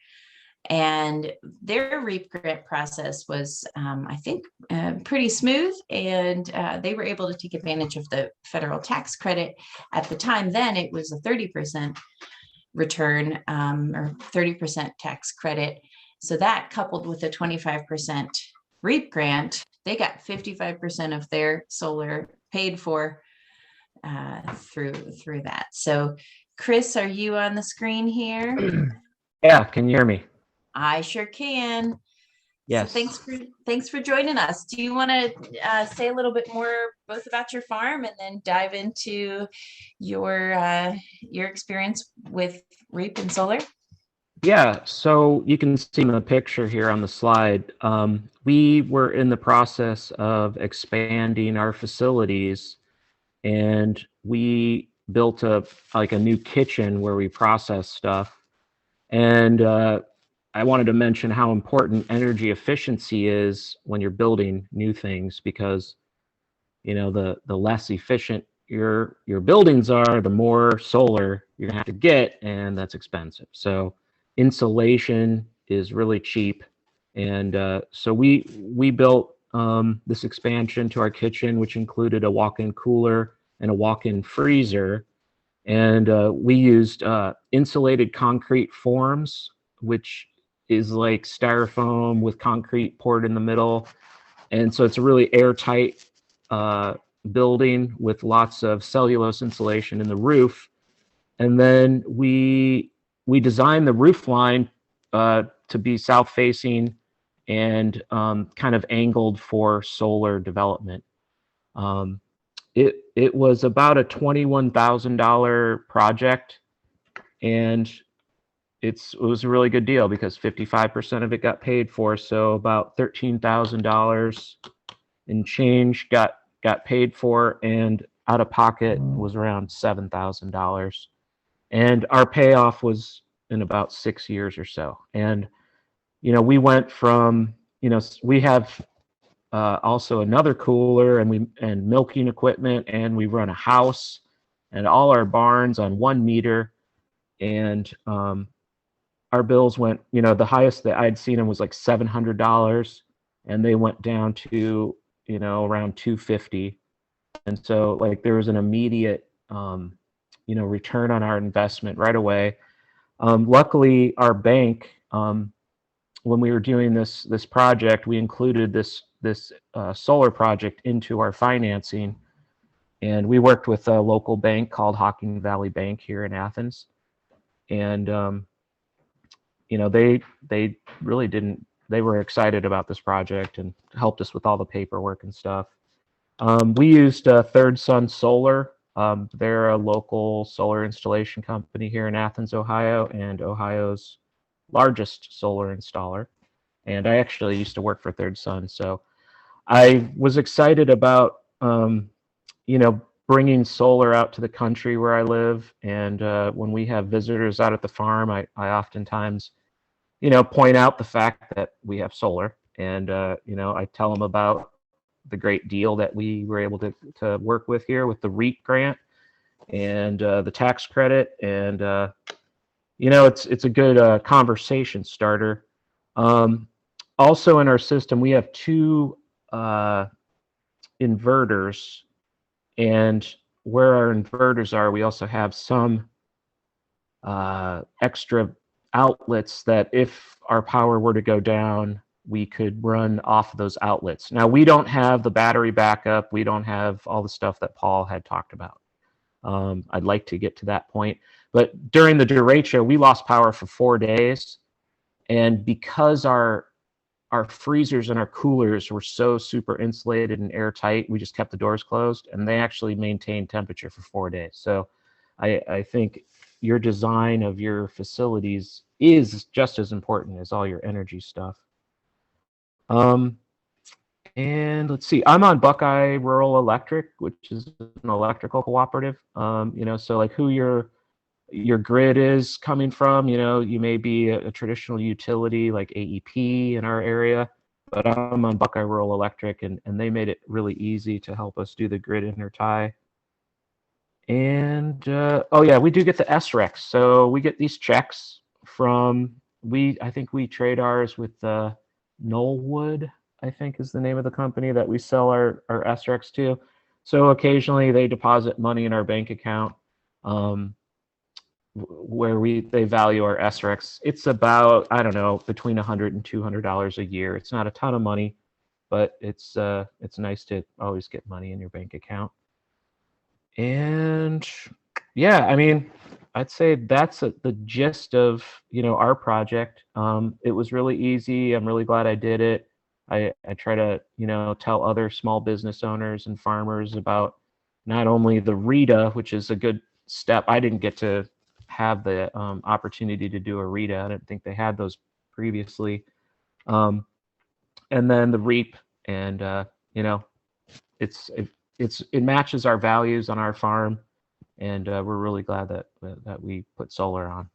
And their REAP grant process was, I think, pretty smooth, and they were able to take advantage of the federal tax credit. At the time then, it was a 30% return, or 30% tax credit. So that, coupled with a 25% REAP grant, they got 55% of their solar paid for through that. So Chris, are you on the screen here? Yeah, can you hear me? I sure can. Yes. So thanks for joining us. Do you want to say a little bit more both about your farm and then dive into your experience with REAP and solar? Yeah, so you can see in the picture here on the slide, we were in the process of expanding our facilities, and we built a new kitchen where we process stuff. And I wanted to mention how important energy efficiency is when you're building new things, because the less efficient your buildings are, the more solar you're gonna have to get, and that's expensive. So insulation is really cheap, and so we built this expansion to our kitchen, which included a walk-in cooler and a walk-in freezer, and we used insulated concrete forms, which is like styrofoam with concrete poured in the middle. And so it's a really airtight building with lots of cellulose insulation in the roof. And then we designed the roof line to be south facing and kind of angled for solar development. It was about a $21,000 project, and it was a really good deal because 55% of it got paid for. So about $13,000 in change got paid for, and out of pocket was around $7,000. And our payoff was in about 6 years or so. And we went from we have also another cooler and milking equipment, and we run a house and all our barns on 1 meter. And our bills went, the highest that I'd seen them was like $700, and they went down to around $250. And so there was an immediate return on our investment right away. Luckily, our bank, when we were doing this project, we included this solar project into our financing, and we worked with a local bank called Hocking Valley Bank here in Athens, and they really didn't. They were excited about this project and helped us with all the paperwork and stuff. We used Third Sun Solar. They're a local solar installation company here in Athens, Ohio, and Ohio's largest solar installer. And I actually used to work for Third Sun, so I was excited about bringing solar out to the country where I live. And when we have visitors out at the farm, I oftentimes point out the fact that we have solar, and I tell them about the great deal that we were able to work with here with the REAP grant and the tax credit, and it's a good conversation starter. Also in our system, we have 2 inverters, and where our inverters are, we also have some extra outlets that if our power were to go down, we could run off of those outlets. Now, we don't have the battery backup. We don't have all the stuff that Paul had talked about. I'd like to get to that point. But during the derecho, we lost power for 4 days. And because our freezers and our coolers were so super insulated and airtight, we just kept the doors closed, and they actually maintained temperature for 4 days. So I think your design of your facilities is just as important as all your energy stuff. And let's see, I'm on Buckeye Rural Electric, which is an electrical cooperative. So who your grid is coming from, you may be a traditional utility like AEP in our area, but I'm on Buckeye Rural Electric, and they made it really easy to help us do the grid intertie. And oh yeah, we do get the SRECs. So we get these checks from I think we trade ours with Knollwood, I think is the name of the company that we sell our SREX to. So occasionally they deposit money in our bank account, where they value our SREX. It's about, I don't know, between $100 and $200 a year. It's not a ton of money, but it's nice to always get money in your bank account. And yeah, I mean, I'd say that's the gist of, our project. It was really easy. I'm really glad I did it. I try to, tell other small business owners and farmers about not only the RETA, which is a good step. I didn't get to have the opportunity to do a RETA. I didn't think they had those previously. And then the REAP, and it matches our values on our farm, and we're really glad that we put solar on.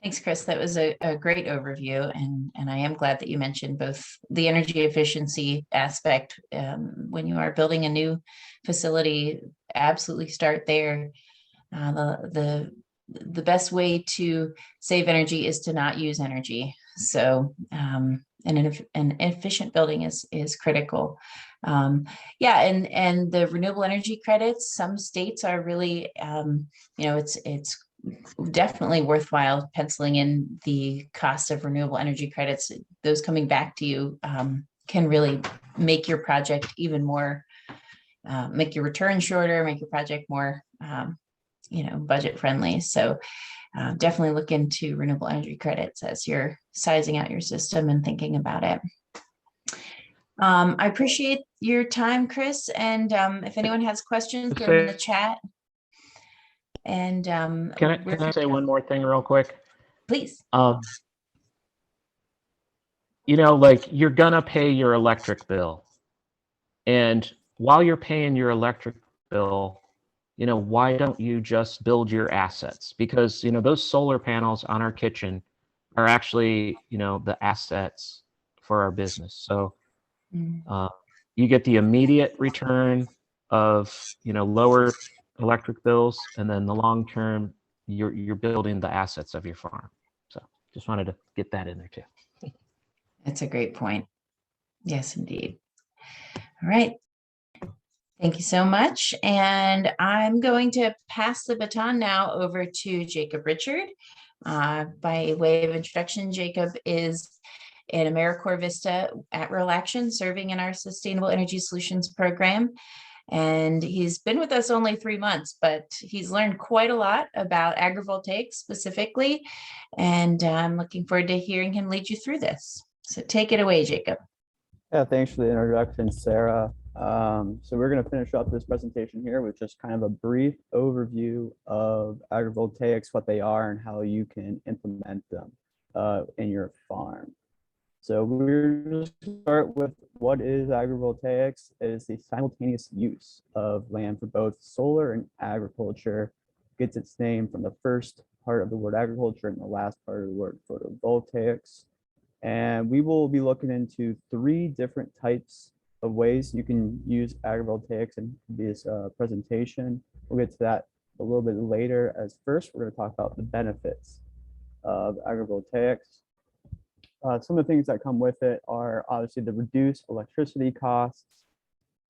Thanks, Chris. That was a great overview, and I am glad that you mentioned both the energy efficiency aspect. When you are building a new facility, absolutely start there. The best way to save energy is to not use energy. So an efficient building is critical. Yeah, and the renewable energy credits, some states are really, it's definitely worthwhile penciling in the cost of renewable energy credits. Those coming back to you can really make your project even more, make your return shorter, make your project more, budget friendly. So definitely look into renewable energy credits as you're sizing out your system and thinking about it. I appreciate your time, Chris. And if anyone has questions, throw them in the chat. And can I say one more thing real quick? Please. Like you're gonna pay your electric bill, and while you're paying your electric bill, why don't you just build your assets? Because those solar panels on our kitchen are actually the assets for our business. So you get the immediate return of lower electric bills, and then the long term you're building the assets of your farm. So just wanted to get that in there too. That's a great point. Yes, indeed. All right. Thank you so much. And I'm going to pass the baton now over to Jacob Richard. By way of introduction, Jacob is an AmeriCorps Vista at-Rural Action serving in our Sustainable Energy Solutions program. And he's been with us only 3 months, but he's learned quite a lot about agrovoltaics specifically. And I'm looking forward to hearing him lead you through this. So take it away, Jacob. Yeah, thanks for the introduction, Sarah. So we're going to finish up this presentation here with just kind of a brief overview of agrovoltaics, what they are, and how you can implement them in your farm. So we're just going to start with what is agrovoltaics. It is the simultaneous use of land for both solar and agriculture. It gets its name from the first part of the word agriculture and the last part of the word photovoltaics. And we will be looking into 3 different types of ways you can use agrovoltaics in this presentation. We'll get to that a little bit later. As first, we're going to talk about the benefits of agrovoltaics. Some of the things that come with it are obviously the reduced electricity costs,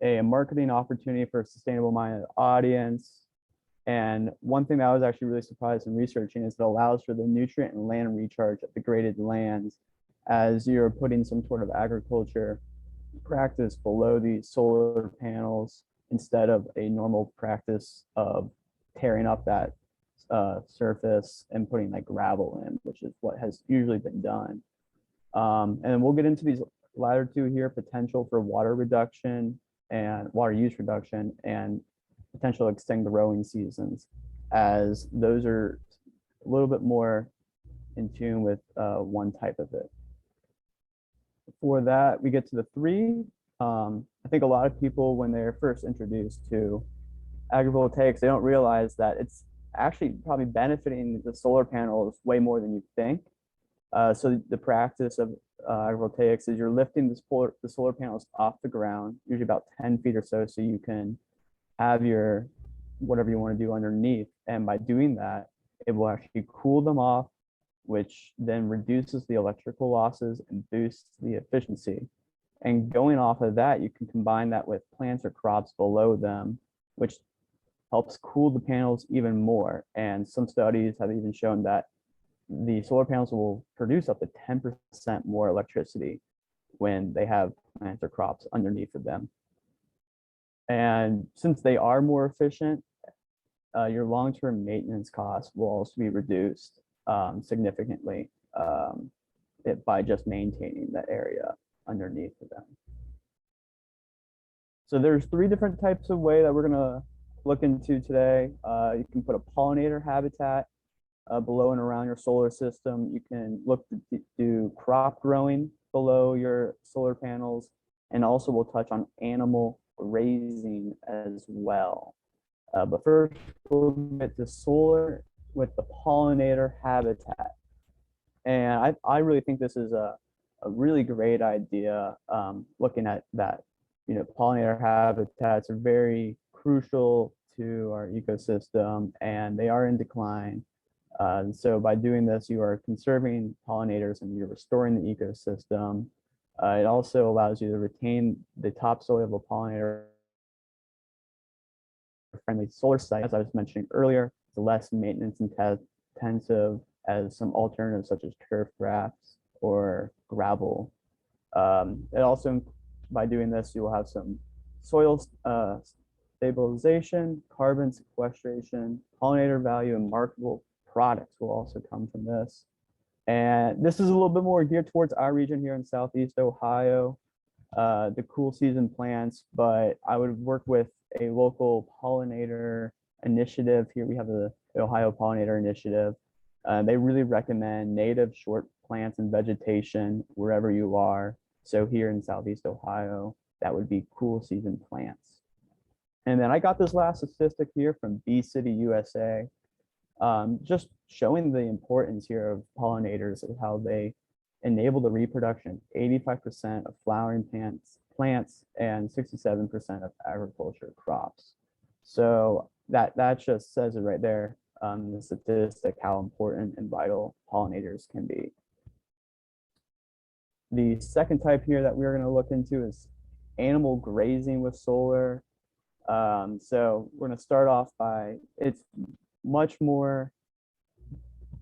a marketing opportunity for a sustainable-minded audience, and one thing that I was actually really surprised in researching is it allows for the nutrient and land recharge of degraded lands as you're putting some sort of agriculture practice below these solar panels instead of a normal practice of tearing up that surface and putting like gravel in, which is what has usually been done. And we'll get into these latter 2 here, potential for water reduction and water use reduction and potential to extend the growing seasons, as those are a little bit more in tune with one type of it. Before that, we get to the 3. I think a lot of people, when they're first introduced to agrovoltaics, they don't realize that it's actually probably benefiting the solar panels way more than you think. So the practice of agrovoltaics is you're lifting the solar panels off the ground, usually about 10 feet or so you can have your whatever you want to do underneath. And by doing that, it will actually cool them off, which then reduces the electrical losses and boosts the efficiency. And going off of that, you can combine that with plants or crops below them, which helps cool the panels even more. And some studies have even shown that the solar panels will produce up to 10% more electricity when they have plants or crops underneath of them. And since they are more efficient, your long-term maintenance costs will also be reduced significantly by just maintaining that area underneath of them. So there's 3 different types of way that we're gonna look into today. You can put a pollinator habitat below and around your solar system. You can look to do crop growing below your solar panels, and also we'll touch on animal grazing as well. But first, we'll get to solar with the pollinator habitat. And I really think this is a really great idea, looking at that. You know, pollinator habitats are very crucial to our ecosystem, and they are in decline. So by doing this, you are conserving pollinators and you're restoring the ecosystem. It also allows you to retain the topsoil of a pollinator friendly solar site. As I was mentioning earlier, it's less maintenance intensive as some alternatives such as turf grass or gravel. It also, by doing this, you will have some soil stabilization, carbon sequestration, pollinator value, and marketable products will also come from this. And this is a little bit more geared towards our region here in Southeast Ohio, the cool season plants, but I would work with a local pollinator initiative. Here we have the Ohio Pollinator Initiative. They really recommend native short plants and vegetation wherever you are. So here in Southeast Ohio, that would be cool season plants. And then I got this last statistic here from Bee City, USA, just showing the importance here of pollinators and how they enable the reproduction of 85% of flowering plants and 67% of agriculture crops. So that just says it right there, the statistic, how important and vital pollinators can be. The second type here that we're going to look into is animal grazing with solar. So we're going to start off by, it's much more,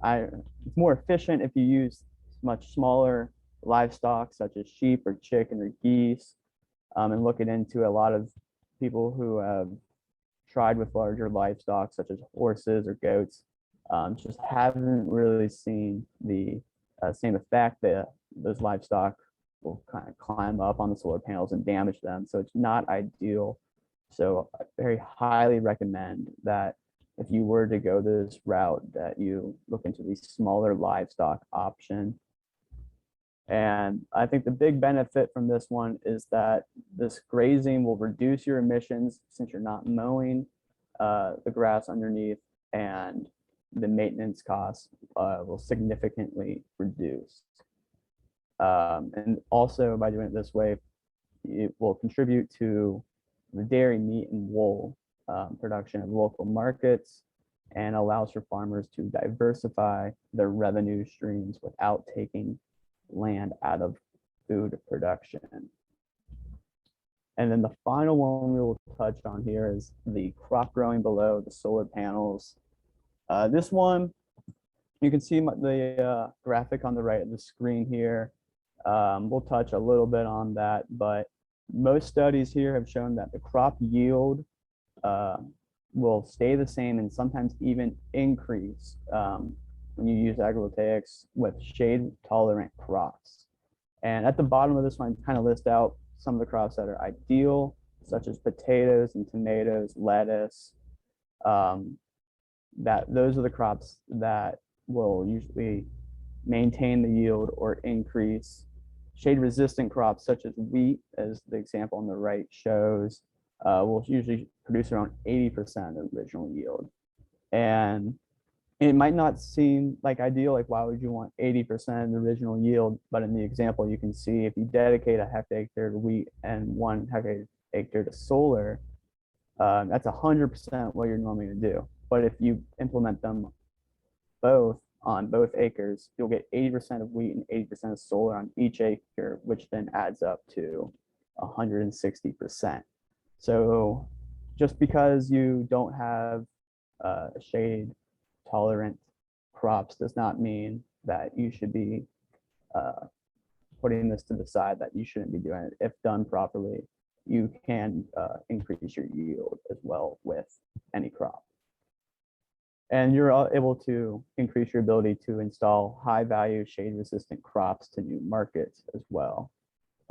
it's more efficient if you use much smaller livestock such as sheep or chicken or geese, and looking into a lot of people who have tried with larger livestock such as horses or goats, just haven't really seen the same effect. That those livestock will kind of climb up on the solar panels and damage them. So it's not ideal. So I very highly recommend that if you were to go this route, that you look into the smaller livestock option. And I think the big benefit from this one is that this grazing will reduce your emissions since you're not mowing the grass underneath, and the maintenance costs will significantly reduce. And also by doing it this way, it will contribute to the dairy, meat, and wool production of local markets, and allows for farmers to diversify their revenue streams without taking land out of food production. And then the final one we will touch on here is the crop growing below the solar panels. This one, you can see the graphic on the right of the screen here. We'll touch a little bit on that, but most studies here have shown that the crop yield will stay the same and sometimes even increase when you use Agrovoltaics with shade tolerant crops. And at the bottom of this one, kind of list out some of the crops that are ideal, such as potatoes and tomatoes, lettuce. Those are the crops that will usually maintain the yield or increase. Shade resistant crops such as wheat, as the example on the right shows, will usually produce around 80% of original yield. And it might not seem like ideal, like why would you want 80% of the original yield? But in the example, you can see if you dedicate a hectare to wheat and 1 hectare to solar, that's 100% what you're normally gonna do. But if you implement them both on both acres, you'll get 80% of wheat and 80% of solar on each acre, which then adds up to 160%. So just because you don't have shade tolerant crops does not mean that you should be putting this to the side, that you shouldn't be doing it. If done properly, you can increase your yield as well with any crop. And you're able to increase your ability to install high value shade resistant crops to new markets as well.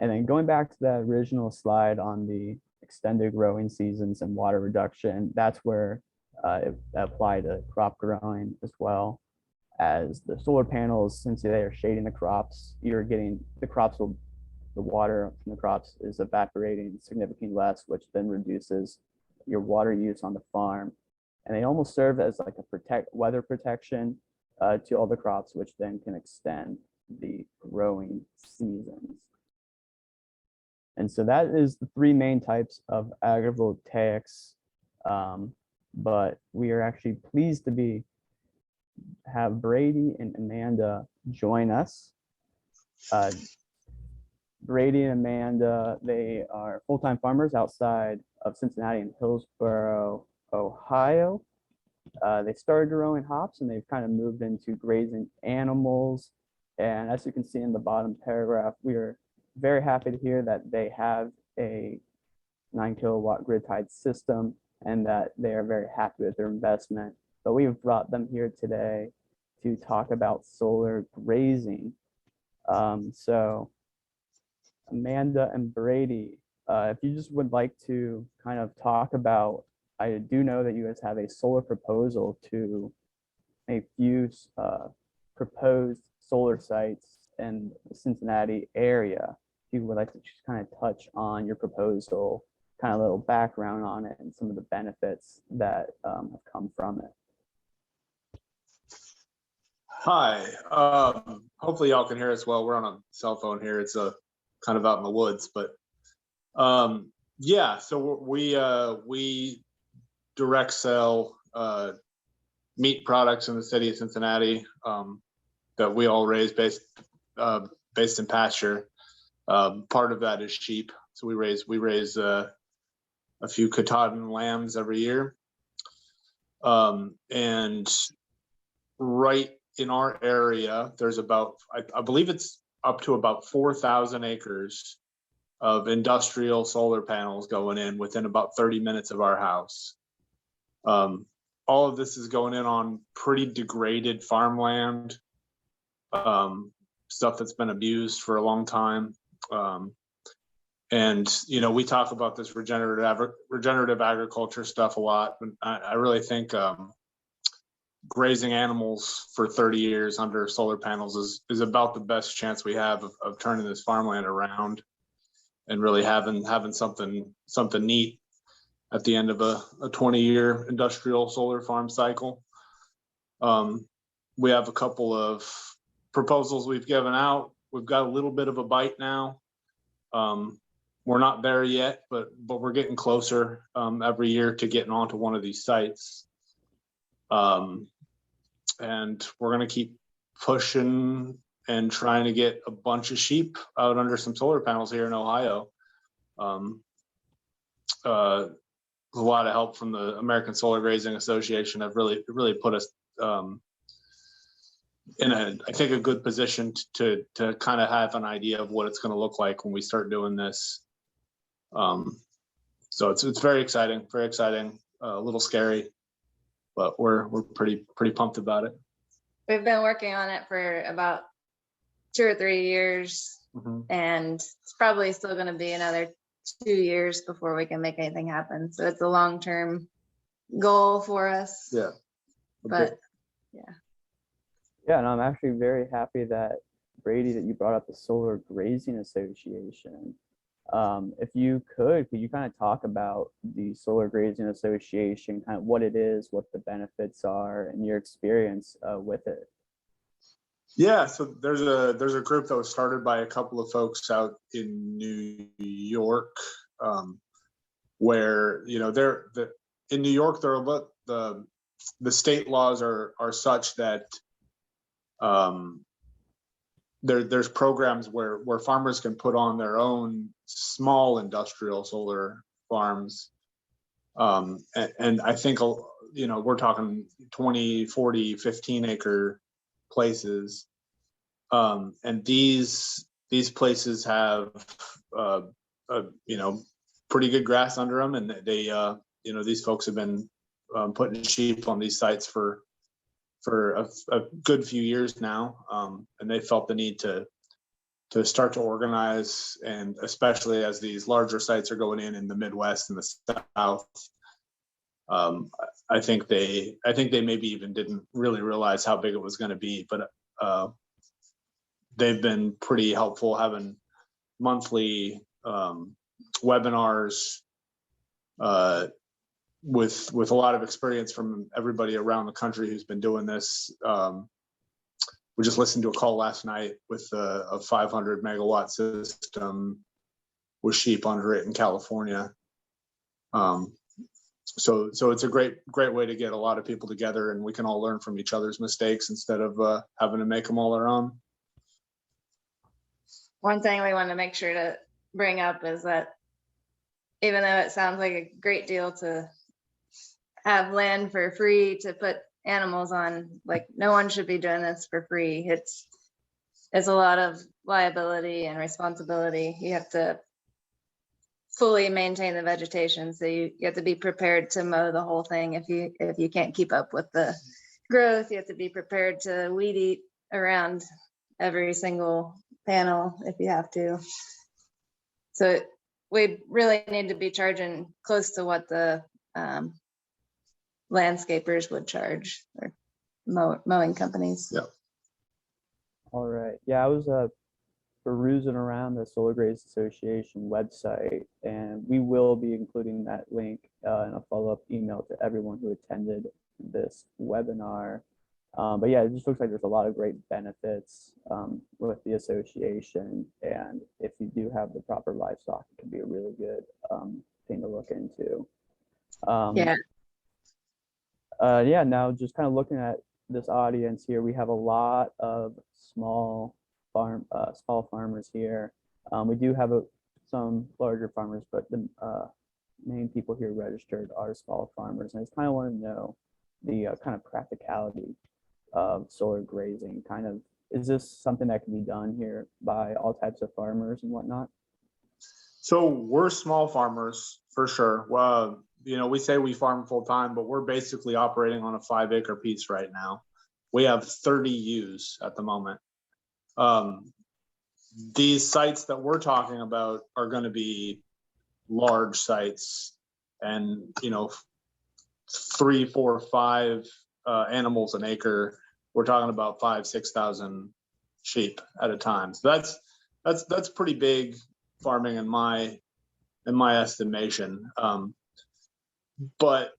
And then going back to that original slide on the extended growing seasons and water reduction, that's where it applied to crop growing as well. As the solar panels, since they are shading the crops, you're getting the water from the crops is evaporating significantly less, which then reduces your water use on the farm. And they almost serve as like a weather protection to all the crops, which then can extend the growing seasons. And so that is the three main types of agrivoltaics. But we are actually pleased to have Brady and Amanda join us. Brady and Amanda, they are full-time farmers outside of Cincinnati in Hillsboro, Ohio. They started growing hops and they've kind of moved into grazing animals. And as you can see in the bottom paragraph, we are very happy to hear that they have a 9 kilowatt grid tied system and that they are very happy with their investment. But we've brought them here today to talk about solar grazing. So Amanda and Brady, if you just would like to kind of talk about, I do know that you guys have a solar proposal to a few proposed solar sites in the Cincinnati area. If you would like to just kind of touch on your proposal, kind of a little background on it and some of the benefits that have come from it. Hi, hopefully y'all can hear us well. We're on a cell phone here. It's kind of out in the woods, but yeah, so we direct sell meat products in the city of Cincinnati that we all raise based in pasture. Part of that is sheep. So we raise a few Katahdin lambs every year. And right in our area, there's about, I believe it's up to about 4,000 acres of industrial solar panels going in within about 30 minutes of our house. All of this is going in on pretty degraded farmland, stuff that's been abused for a long time. And, you know, we talk about this regenerative agriculture stuff a lot, but I really think grazing animals for 30 years under solar panels is about the best chance we have of turning this farmland around and really having something neat at the end of a 20-year industrial solar farm cycle. We have a couple of proposals we've given out. We've got a little bit of a bite now. We're not there yet, but we're getting closer every year to getting onto one of these sites. And we're going to keep pushing and trying to get a bunch of sheep out under some solar panels here in Ohio. A lot of help from the American Solar Grazing Association have really put us in I think a good position to kind of have an idea of what it's going to look like when we start doing this. So it's very exciting, a little scary, but we're pretty pumped about it. We've been working on it for about 2 or 3 years, and it's probably still going to be another 2 years before we can make anything happen. So it's a long-term goal for us. Yeah. But yeah. Yeah, and I'm actually very happy that, Brady, that you brought up the Solar Grazing Association. If you could you kind of talk about the Solar Grazing Association, kind of what it is, what the benefits are, and your experience with it? Yeah, so there's a group that was started by a couple of folks out in New York, where, you know, in New York, the state laws are such that there's programs where farmers can put on their own small industrial solar farms. And I think, we're talking 20, 40, 15 acre places. And these places have, pretty good grass under them. And they, these folks have been putting sheep on these sites for a good few years now. And they felt the need to start to organize, and especially as these larger sites are going in the Midwest and the South. I think they maybe even didn't really realize how big it was going to be, but they've been pretty helpful, having monthly webinars with a lot of experience from everybody around the country who's been doing this. We just listened to a call last night with a 500 megawatt system with sheep under it in California. So it's a great way to get a lot of people together, and we can all learn from each other's mistakes instead of having to make them all our own. One thing we want to make sure to bring up is that even though it sounds like a great deal to have land for free to put animals on, like, no one should be doing this for free. It's a lot of liability and responsibility. You have to fully maintain the vegetation, so you have to be prepared to mow the whole thing. If you can't keep up with the growth, you have to be prepared to weed eat around every single panel if you have to. So we really need to be charging close to what the landscapers would charge, or mowing companies. Yeah. All right. Yeah, I was perusing around the Solar Graze Association website, and we will be including that link in a follow-up email to everyone who attended this webinar. But yeah, it just looks like there's a lot of great benefits with the association, and if you do have the proper livestock, it can be a really good thing to look into. Yeah, now just kind of looking at this audience here, we have a lot of small farmers here. We do have some larger farmers, but the main people here registered are small farmers. And I just kind of want to know the kind of practicality of solar grazing. Is this something that can be done here by all types of farmers and whatnot? So we're small farmers for sure. Well, we say we farm full time, but we're basically operating on a 5 acre piece right now. We have 30 ewes at the moment. These sites that we're talking about are going to be large sites, and 3, 4, 5 animals an acre. We're talking about 5,000-6,000 sheep at a time. So that's pretty big farming in my estimation. But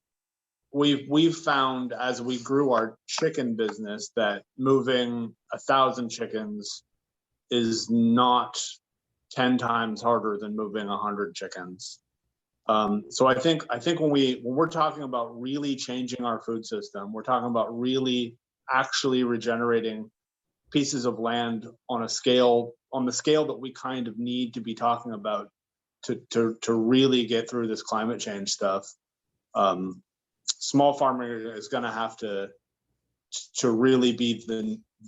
we've found, as we grew our chicken business, that moving 1,000 chickens is not 10 times harder than moving 100 chickens. So I think when we're talking about really changing our food system, we're talking about really actually regenerating pieces of land on the scale that we kind of need to be talking about to really get through this climate change stuff. Small farming is going to have to really be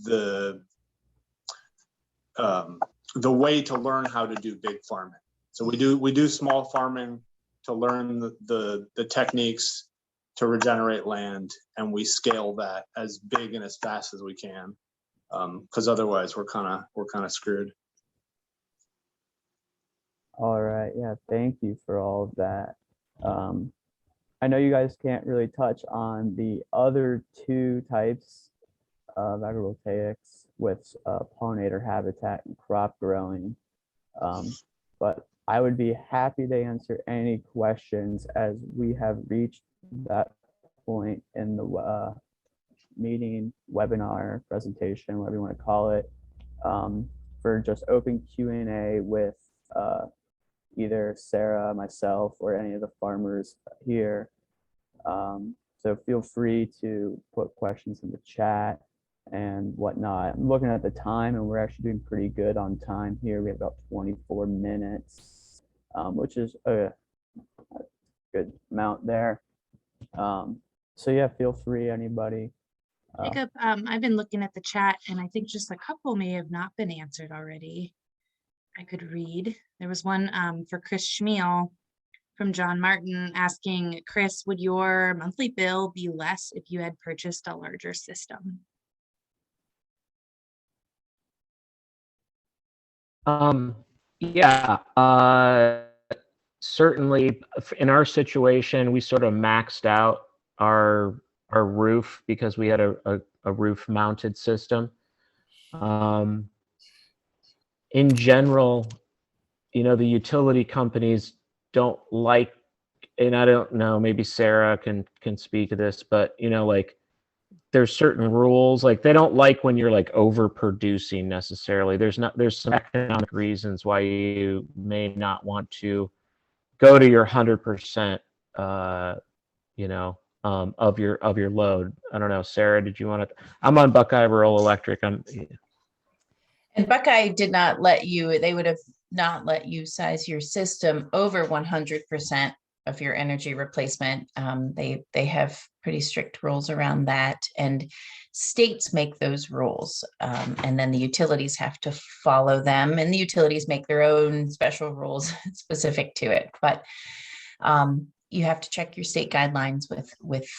the way to learn how to do big farming. So we do small farming to learn the techniques to regenerate land, and we scale that as big and as fast as we can, because otherwise we're kind of screwed. All right. Yeah. Thank you for all of that. I know you guys can't really touch on the other 2 types of agrovoltaics with pollinator habitat and crop growing, but I would be happy to answer any questions as we have reached that point in the meeting, webinar, presentation, whatever you want to call it, for just open Q&A with either Sarah, myself, or any of the farmers here. So feel free to put questions in the chat. and whatnot. I'm looking at the time, and we're actually doing pretty good on time here. We have about 24 minutes, which is a good amount there. So yeah, feel free, anybody. Jacob, I've been looking at the chat and I think just a couple may have not been answered already. I could read. There was one for Chris Schmiel from John Martin asking, Chris, would your monthly bill be less if you had purchased a larger system? Yeah, certainly in our situation, we sort of maxed out our roof because we had a roof mounted system. In general, the utility companies don't like, and I don't know, maybe Sarah can speak to this, but like there's certain rules, like they don't like when you're like overproducing necessarily. There's some economic reasons why you may not want to go to your 100%, of your load. I don't know, Sarah, did you want to? I'm on Buckeye Rural Electric. And Buckeye did not let you, they would have not let you size your system over 100% of your energy replacement. They have pretty strict rules around that, and states make those rules. And then the utilities have to follow them, and the utilities make their own special rules specific to it. But you have to check your state guidelines with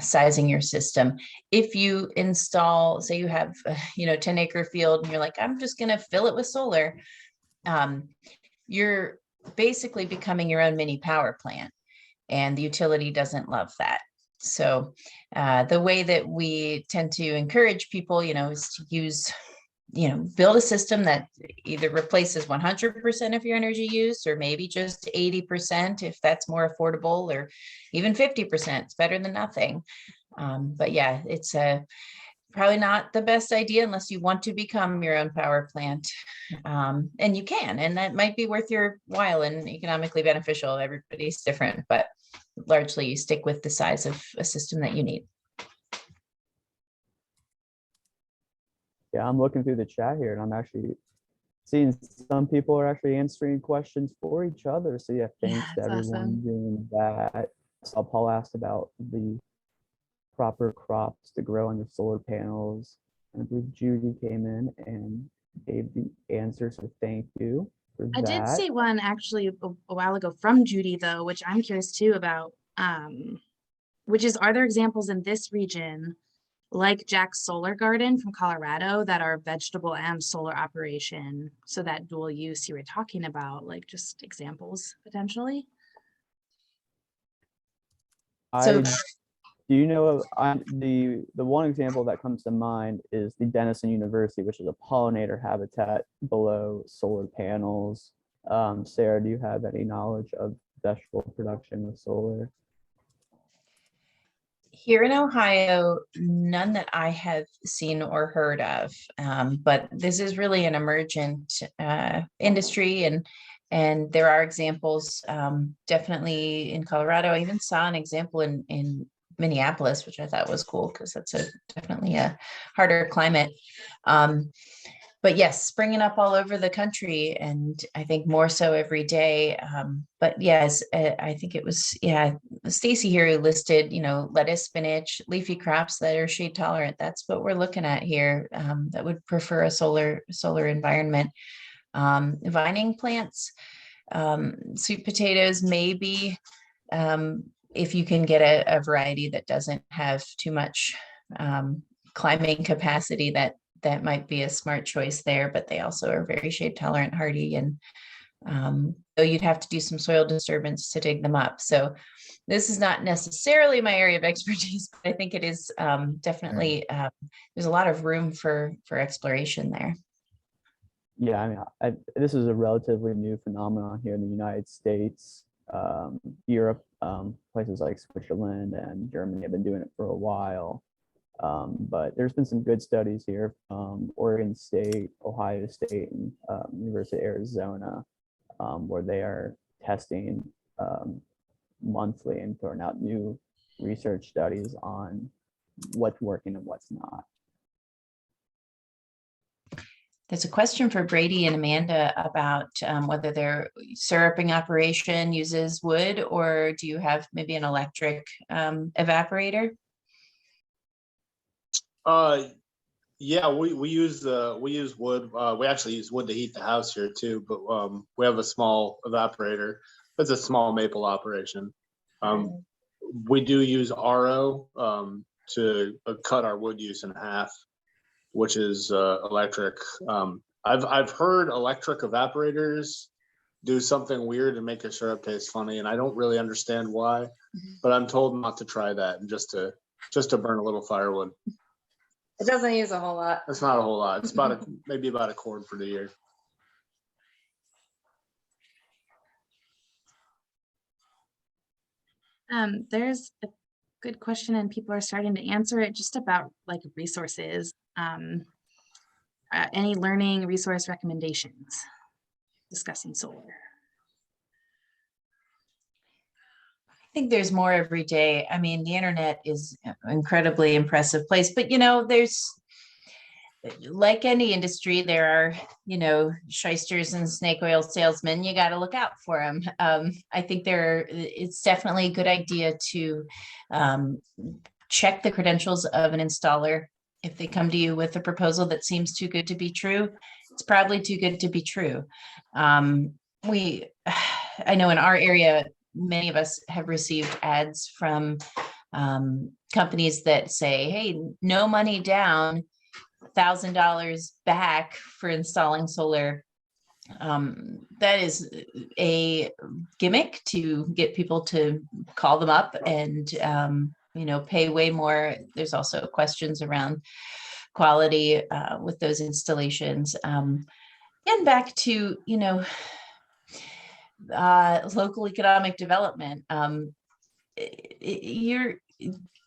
sizing your system. If you install, say you have 10-acre field and you're like, I'm just going to fill it with solar, you're basically becoming your own mini power plant, and the utility doesn't love that. So the way that we tend to encourage people, is to use, build a system that either replaces 100% of your energy use, or maybe just 80% if that's more affordable, or even 50%. It's better than nothing. But yeah, it's probably not the best idea unless you want to become your own power plant. And you can, and that might be worth your while and economically beneficial. Everybody's different, but largely you stick with the size of a system that you need. Yeah, I'm looking through the chat here, and I'm actually seeing some people are actually answering questions for each other. So yeah, thanks to that's everyone awesome. doing that. So Paul asked about the proper crops to grow on the solar panels. And I believe Judy came in and gave the answer. So thank you for I that. did see one actually a while ago from Judy though, which I'm curious too about, which is, are there examples in this region like Jack's Solar Garden from Colorado that are vegetable and solar operation? So that dual use you were talking about, like just examples potentially. So Do you know of the one example that comes to mind is the Denison University, which is a pollinator habitat below solar panels. Sarah, do you have any knowledge of vegetable production with solar? here in Ohio, none that I have seen or heard of, but this is really an emergent industry, and there are examples. Definitely in Colorado, I even saw an example in Minneapolis, which I thought was cool because that's definitely a harder climate. But yes, springing up all over the country, and I think more so every day. But yes, I think it was, Stacy here who listed, lettuce, spinach, leafy crops that are shade tolerant. That's what we're looking at here, that would prefer a solar environment. Vining plants, sweet potatoes, maybe, if you can get a variety that doesn't have too much climbing capacity, that might be a smart choice there, but they also are very shade tolerant, hardy, and though you'd have to do some soil disturbance to dig them up. So this is not necessarily my area of expertise, but I think it is definitely, there's a lot of room for exploration there. Yeah, I mean, this is a relatively new phenomenon here in the United States. Europe, places like Switzerland and Germany have been doing it for a while. But there's been some good studies here from Oregon State, Ohio State, and University of Arizona, where they are testing monthly and throwing out new research studies on what's working and what's not. There's a question for Brady and Amanda about whether their syruping operation uses wood, or do you have maybe an electric evaporator? Yeah, we use wood. We actually use wood to heat the house here too, but we have a small evaporator. It's a small maple operation. We do use RO to cut our wood use in half, which is electric. I've heard electric evaporators do something weird and make a syrup taste funny, and I don't really understand why, but I'm told not to try that and just to burn a little firewood. It doesn't use a whole lot. It's not a whole lot. It's about maybe about a cord for the year. There's a good question, and people are starting to answer it, just about like resources. Any learning resource recommendations discussing solar? I think there's more every day. I mean, the internet is an incredibly impressive place, but there's, like any industry, there are, shysters and snake oil salesmen. You got to look out for them. I think it's definitely a good idea to check the credentials of an installer. If they come to you with a proposal that seems too good to be true, it's probably too good to be true. I know in our area, many of us have received ads from companies that say, hey, no money down, $1,000 back for installing solar. That is a gimmick to get people to call them up and pay way more. There's also questions around quality with those installations. And back to local economic development.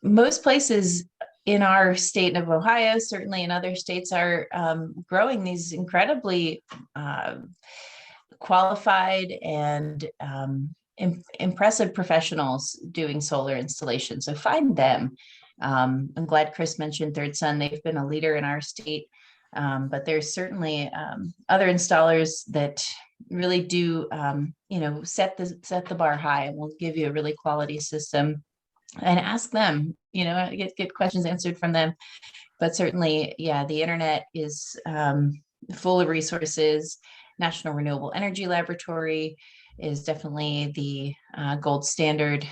Most places in our state of Ohio, certainly in other states, are growing these incredibly qualified and impressive professionals doing solar installation. So find them. I'm glad Chris mentioned Third Sun. They've been a leader in our state, but there's certainly other installers that really do, set the bar high and will give you a really quality system. And ask them, get questions answered from them. But certainly, yeah, the internet is full of resources. National Renewable Energy Laboratory is definitely the gold standard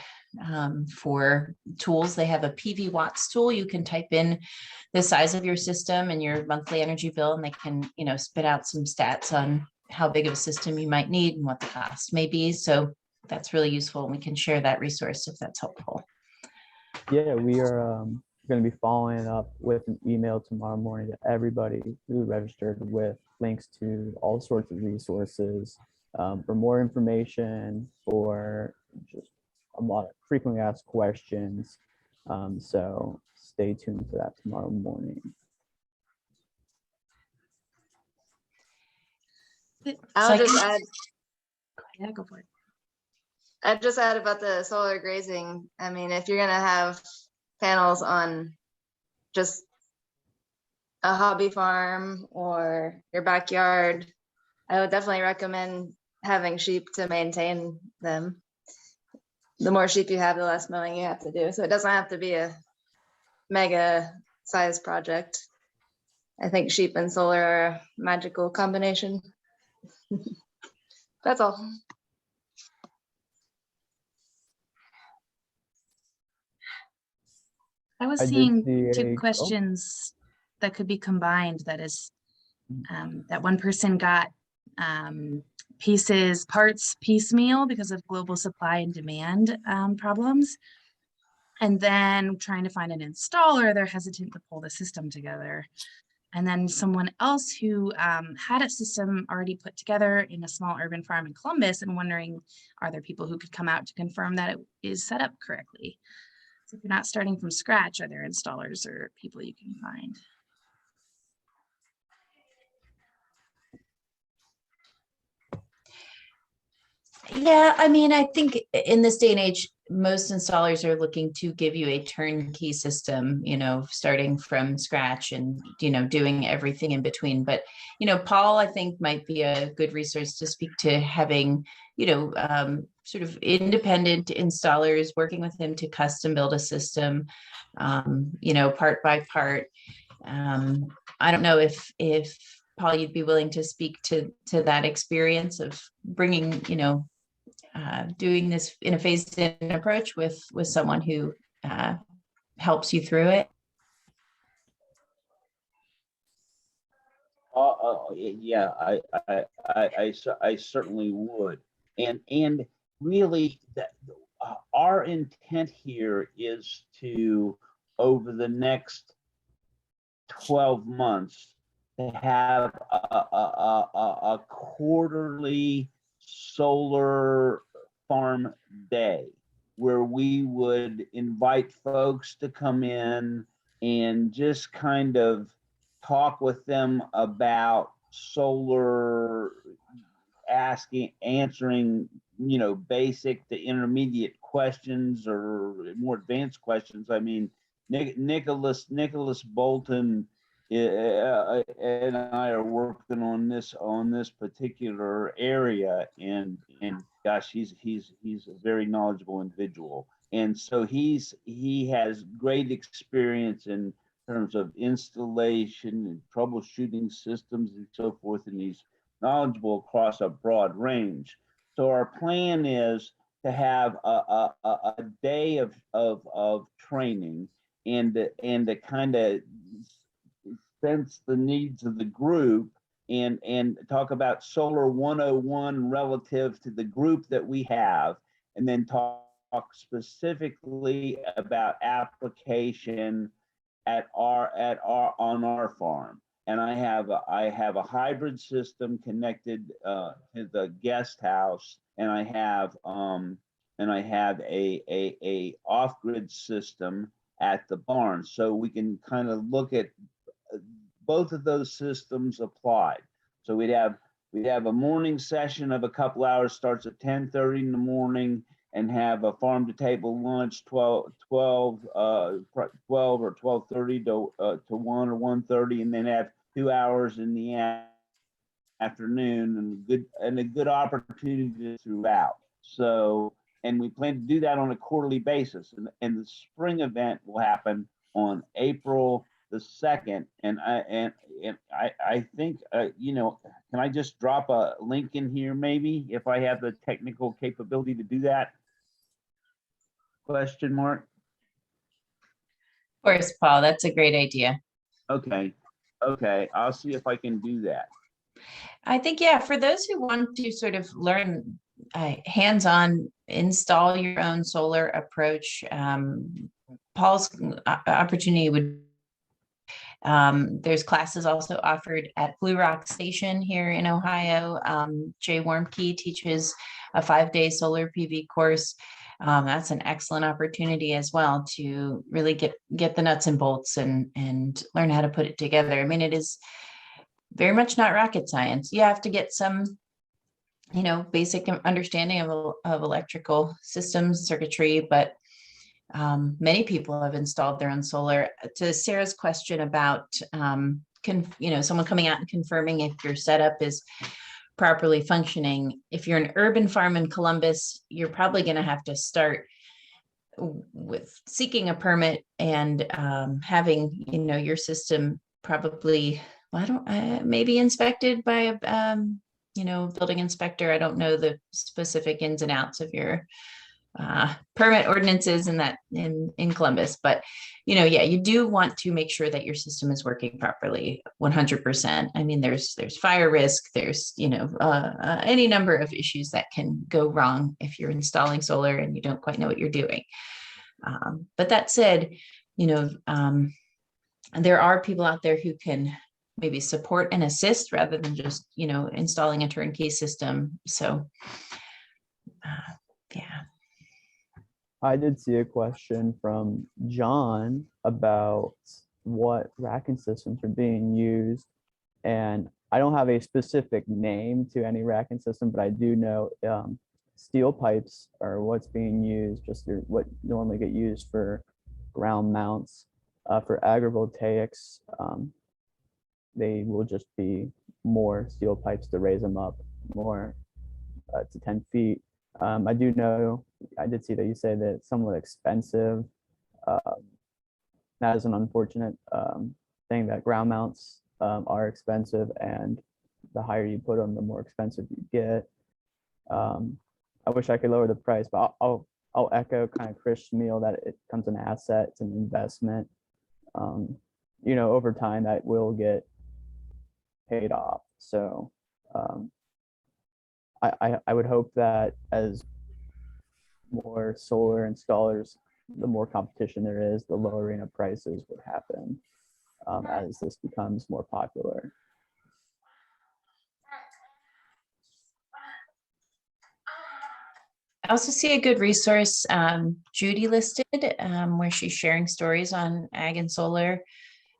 for tools. They have a PV watts tool. You can type in the size of your system and your monthly energy bill, and they can, spit out some stats on how big of a system you might need and what the cost may be. So that's really useful, and we can share that resource if that's helpful. Yeah, we are going to be following up with an email tomorrow morning to everybody who registered with links to all sorts of resources for more information, for just a lot of frequently asked questions. So stay tuned for that tomorrow morning. I'll just add. Yeah, go for it. I'd just add about the solar grazing. I mean, if you're going to have panels on just a hobby farm or your backyard, I would definitely recommend having sheep to maintain them. The more sheep you have, the less mowing you have to do. So it doesn't have to be a mega size project. I think sheep and solar are a magical combination. That's all. I was seeing two questions that could be combined. That is, that one person got parts piecemeal because of global supply and demand problems. And then trying to find an installer, they're hesitant to pull the system together. And then someone else who had a system already put together in a small urban farm in Columbus and wondering, are there people who could come out to confirm that it is set up correctly? So if you're not starting from scratch, are there installers or people you can find? Yeah, I mean, I think in this day and age, most installers are looking to give you a turnkey system, starting from scratch and, doing everything in between. But, Paul, I think might be a good resource to speak to, having, sort of independent installers working with him to custom build a system, part by part. I don't know if Paul, you'd be willing to speak to that experience of bringing, doing this in a phased-in approach with someone who helps you through it. Yeah, I certainly would. And really, our intent here is to, over the next 12 months, to have a quarterly solar farm day where we would invite folks to come in and just kind of talk with them about solar, answering, basic to intermediate questions or more advanced questions. I mean, Nicholas Bolton and I are working on this particular area, and gosh, he's a very knowledgeable individual, and so he has great experience in terms of installation and troubleshooting systems and so forth, and he's knowledgeable across a broad range. So our plan is to have a day of training and to kind of sense the needs of the group and talk about Solar 101 relative to the group that we have, and then talk specifically about application on our farm. And I have a hybrid system connected to the guest house, and I have a off-grid system at the barn, so we can kind of look at both of those systems applied. So we'd have a morning session of a couple hours, starts at 10:30 in the morning, and have a farm to table lunch 12 or 12:30 to 1 or 1:30, and then have 2 hours in the afternoon and a good opportunity throughout. So, and we plan to do that on a quarterly basis. And the spring event will happen on April the 2nd. And I think, can I just drop a link in here maybe if I have the technical capability to do that? Question mark? Of course, Paul, that's a great idea. Okay, I'll see if I can do that. I think, yeah, for those who want to sort of learn hands-on, install your own solar approach, Paul's opportunity would, there's classes also offered at Blue Rock Station here in Ohio. Jay Warmke teaches a 5-day solar PV course. That's an excellent opportunity as well to really get the nuts and bolts and learn how to put it together. I mean, it is very much not rocket science. You have to get some, basic understanding of electrical systems, circuitry, but many people have installed their own solar. To Sarah's question about, someone coming out and confirming if your setup is properly functioning. If you're an urban farm in Columbus, you're probably going to have to start with seeking a permit and having, your system probably, maybe inspected by a, building inspector. I don't know the specific ins and outs of your permit ordinances in Columbus, but you do want to make sure that your system is working properly 100%. I mean, there's fire risk, there's any number of issues that can go wrong if you're installing solar and you don't quite know what you're doing. But that said, there are people out there who can maybe support and assist rather than just installing a turnkey system. So yeah. I did see a question from John about what racking systems are being used, and I don't have a specific name to any racking system, but I do know steel pipes are what's being used, just what normally get used for ground mounts. For agrivoltaics, they will just be more steel pipes to raise them up more to 10 feet. I do know, I did see that you say that it's somewhat expensive. That is an unfortunate thing, that ground mounts are expensive, and the higher you put them, the more expensive you get. I wish I could lower the price, but I'll echo kind of Chris Schmiel that it becomes an asset, it's an investment. You know, over time that will get paid off. So I would hope that as more solar installers, the more competition there is, the lowering of prices would happen as this becomes more popular. I also see a good resource, Judy listed, where she's sharing stories on ag and solar,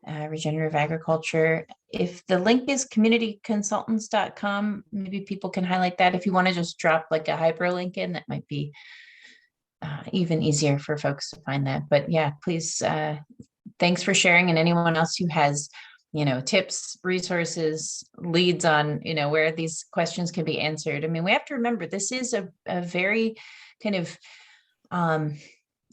regenerative agriculture. If the link is communityconsultants.com, maybe people can highlight that. If you want to just drop like a hyperlink in, that might be even easier for folks to find that. But yeah, please, thanks for sharing. And anyone else who has, you know, tips, resources, leads on, you know, where these questions can be answered. I mean, we have to remember this is a very kind of a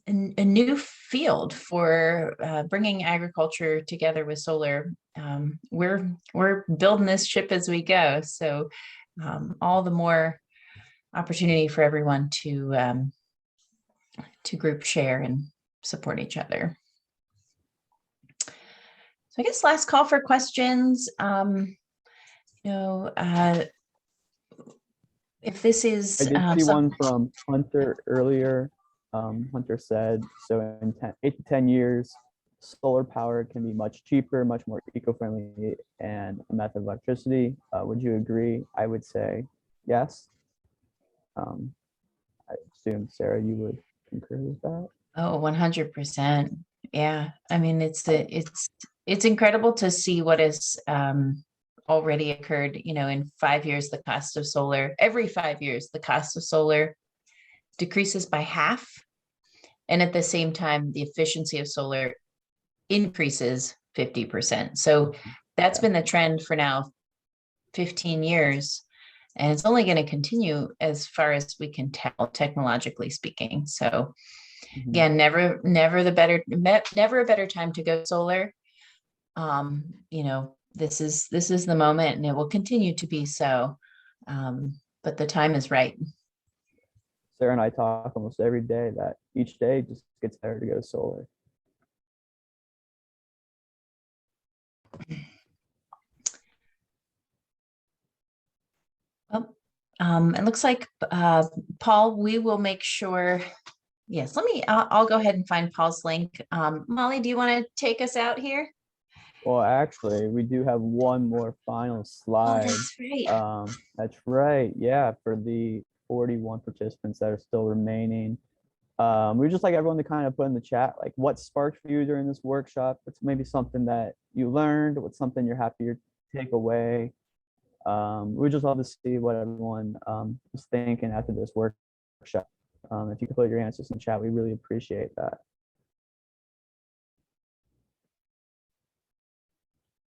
new field for bringing agriculture together with solar. We're building this ship as we go. So all the more opportunity for everyone to group share and support each other. So I guess last call for questions. If this is, I did see one from Hunter earlier. Hunter said, so in 8 to 10 years, solar power can be much cheaper, much more eco-friendly, and a method of electricity. Would you agree? I would say yes. I assume, Sarah, you would concur with that. Oh, 100%. Yeah. I mean, it's incredible to see what has already occurred, you know, in 5 years, the cost of solar, every 5 years, the cost of solar decreases by half. And at the same time, the efficiency of solar increases 50%. So that's been the trend for now 15 years. And it's only going to continue as far as we can tell, technologically speaking. So again, never a better time to go solar. You know, this is the moment, and it will continue to be so. But the time is right. Sarah and I talk almost every day that each day just gets better to go solar. Well, it looks like Paul, we will make sure. Yes, I'll go ahead and find Paul's link. Molly, do you want to take us out here? Well, actually, we do have one more final slide. Oh, that's right. That's right. Yeah, for the 41 participants that are still remaining. We'd just like everyone to kind of put in the chat, like what sparked for you during this workshop. What's maybe something that you learned, what's something you're happy to take away. We just love to see what everyone is thinking after this workshop. If you could put your answers in the chat, we really appreciate that.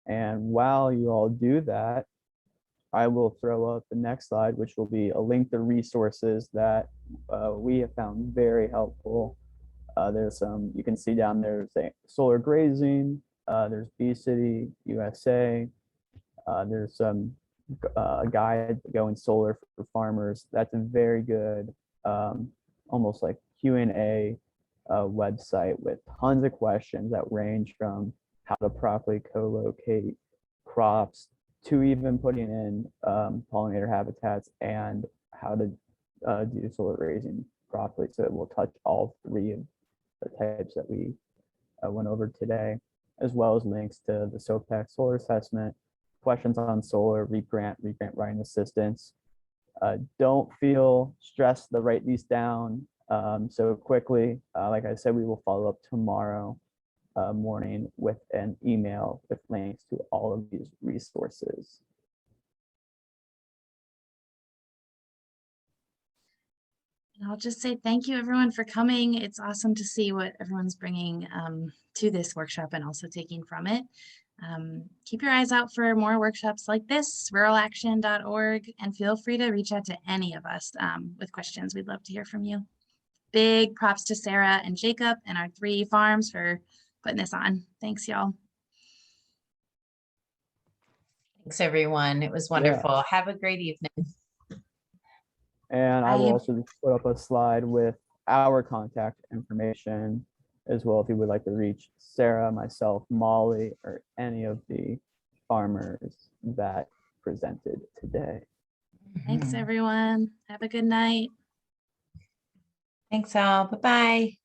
And while you all do that, I will throw up the next slide, which will be a link to resources that we have found very helpful. There's some, you can see down there, there's solar grazing, there's Bee City USA, there's some a guide going solar for farmers. That's a very good, almost like Q&A website with tons of questions that range from how to properly co-locate crops to even putting in pollinator habitats and how to do solar grazing properly. So it will touch all three of the types that we went over today, as well as links to the SOPEC solar assessment, questions on solar, REAP grant writing assistance. Don't feel stressed to write these down so quickly. Like I said, we will follow up tomorrow morning with an email with links to all of these resources. And I'll just say thank you everyone for coming. It's awesome to see what everyone's bringing to this workshop and also taking from it. Keep your eyes out for more workshops like this, ruralaction.org, and feel free to reach out to any of us with questions. We'd love to hear from you. Big props to Sarah and Jacob and our 3 farms for putting this on. Thanks, y'all. Thanks, everyone. It was wonderful. Have a great evening. And I will I- also just put up a slide with our contact information as well if you would like to reach Sarah, myself, Molly, or any of the farmers that presented today. Thanks, Mhm. everyone. Have a good night. Thanks all. Bye-bye.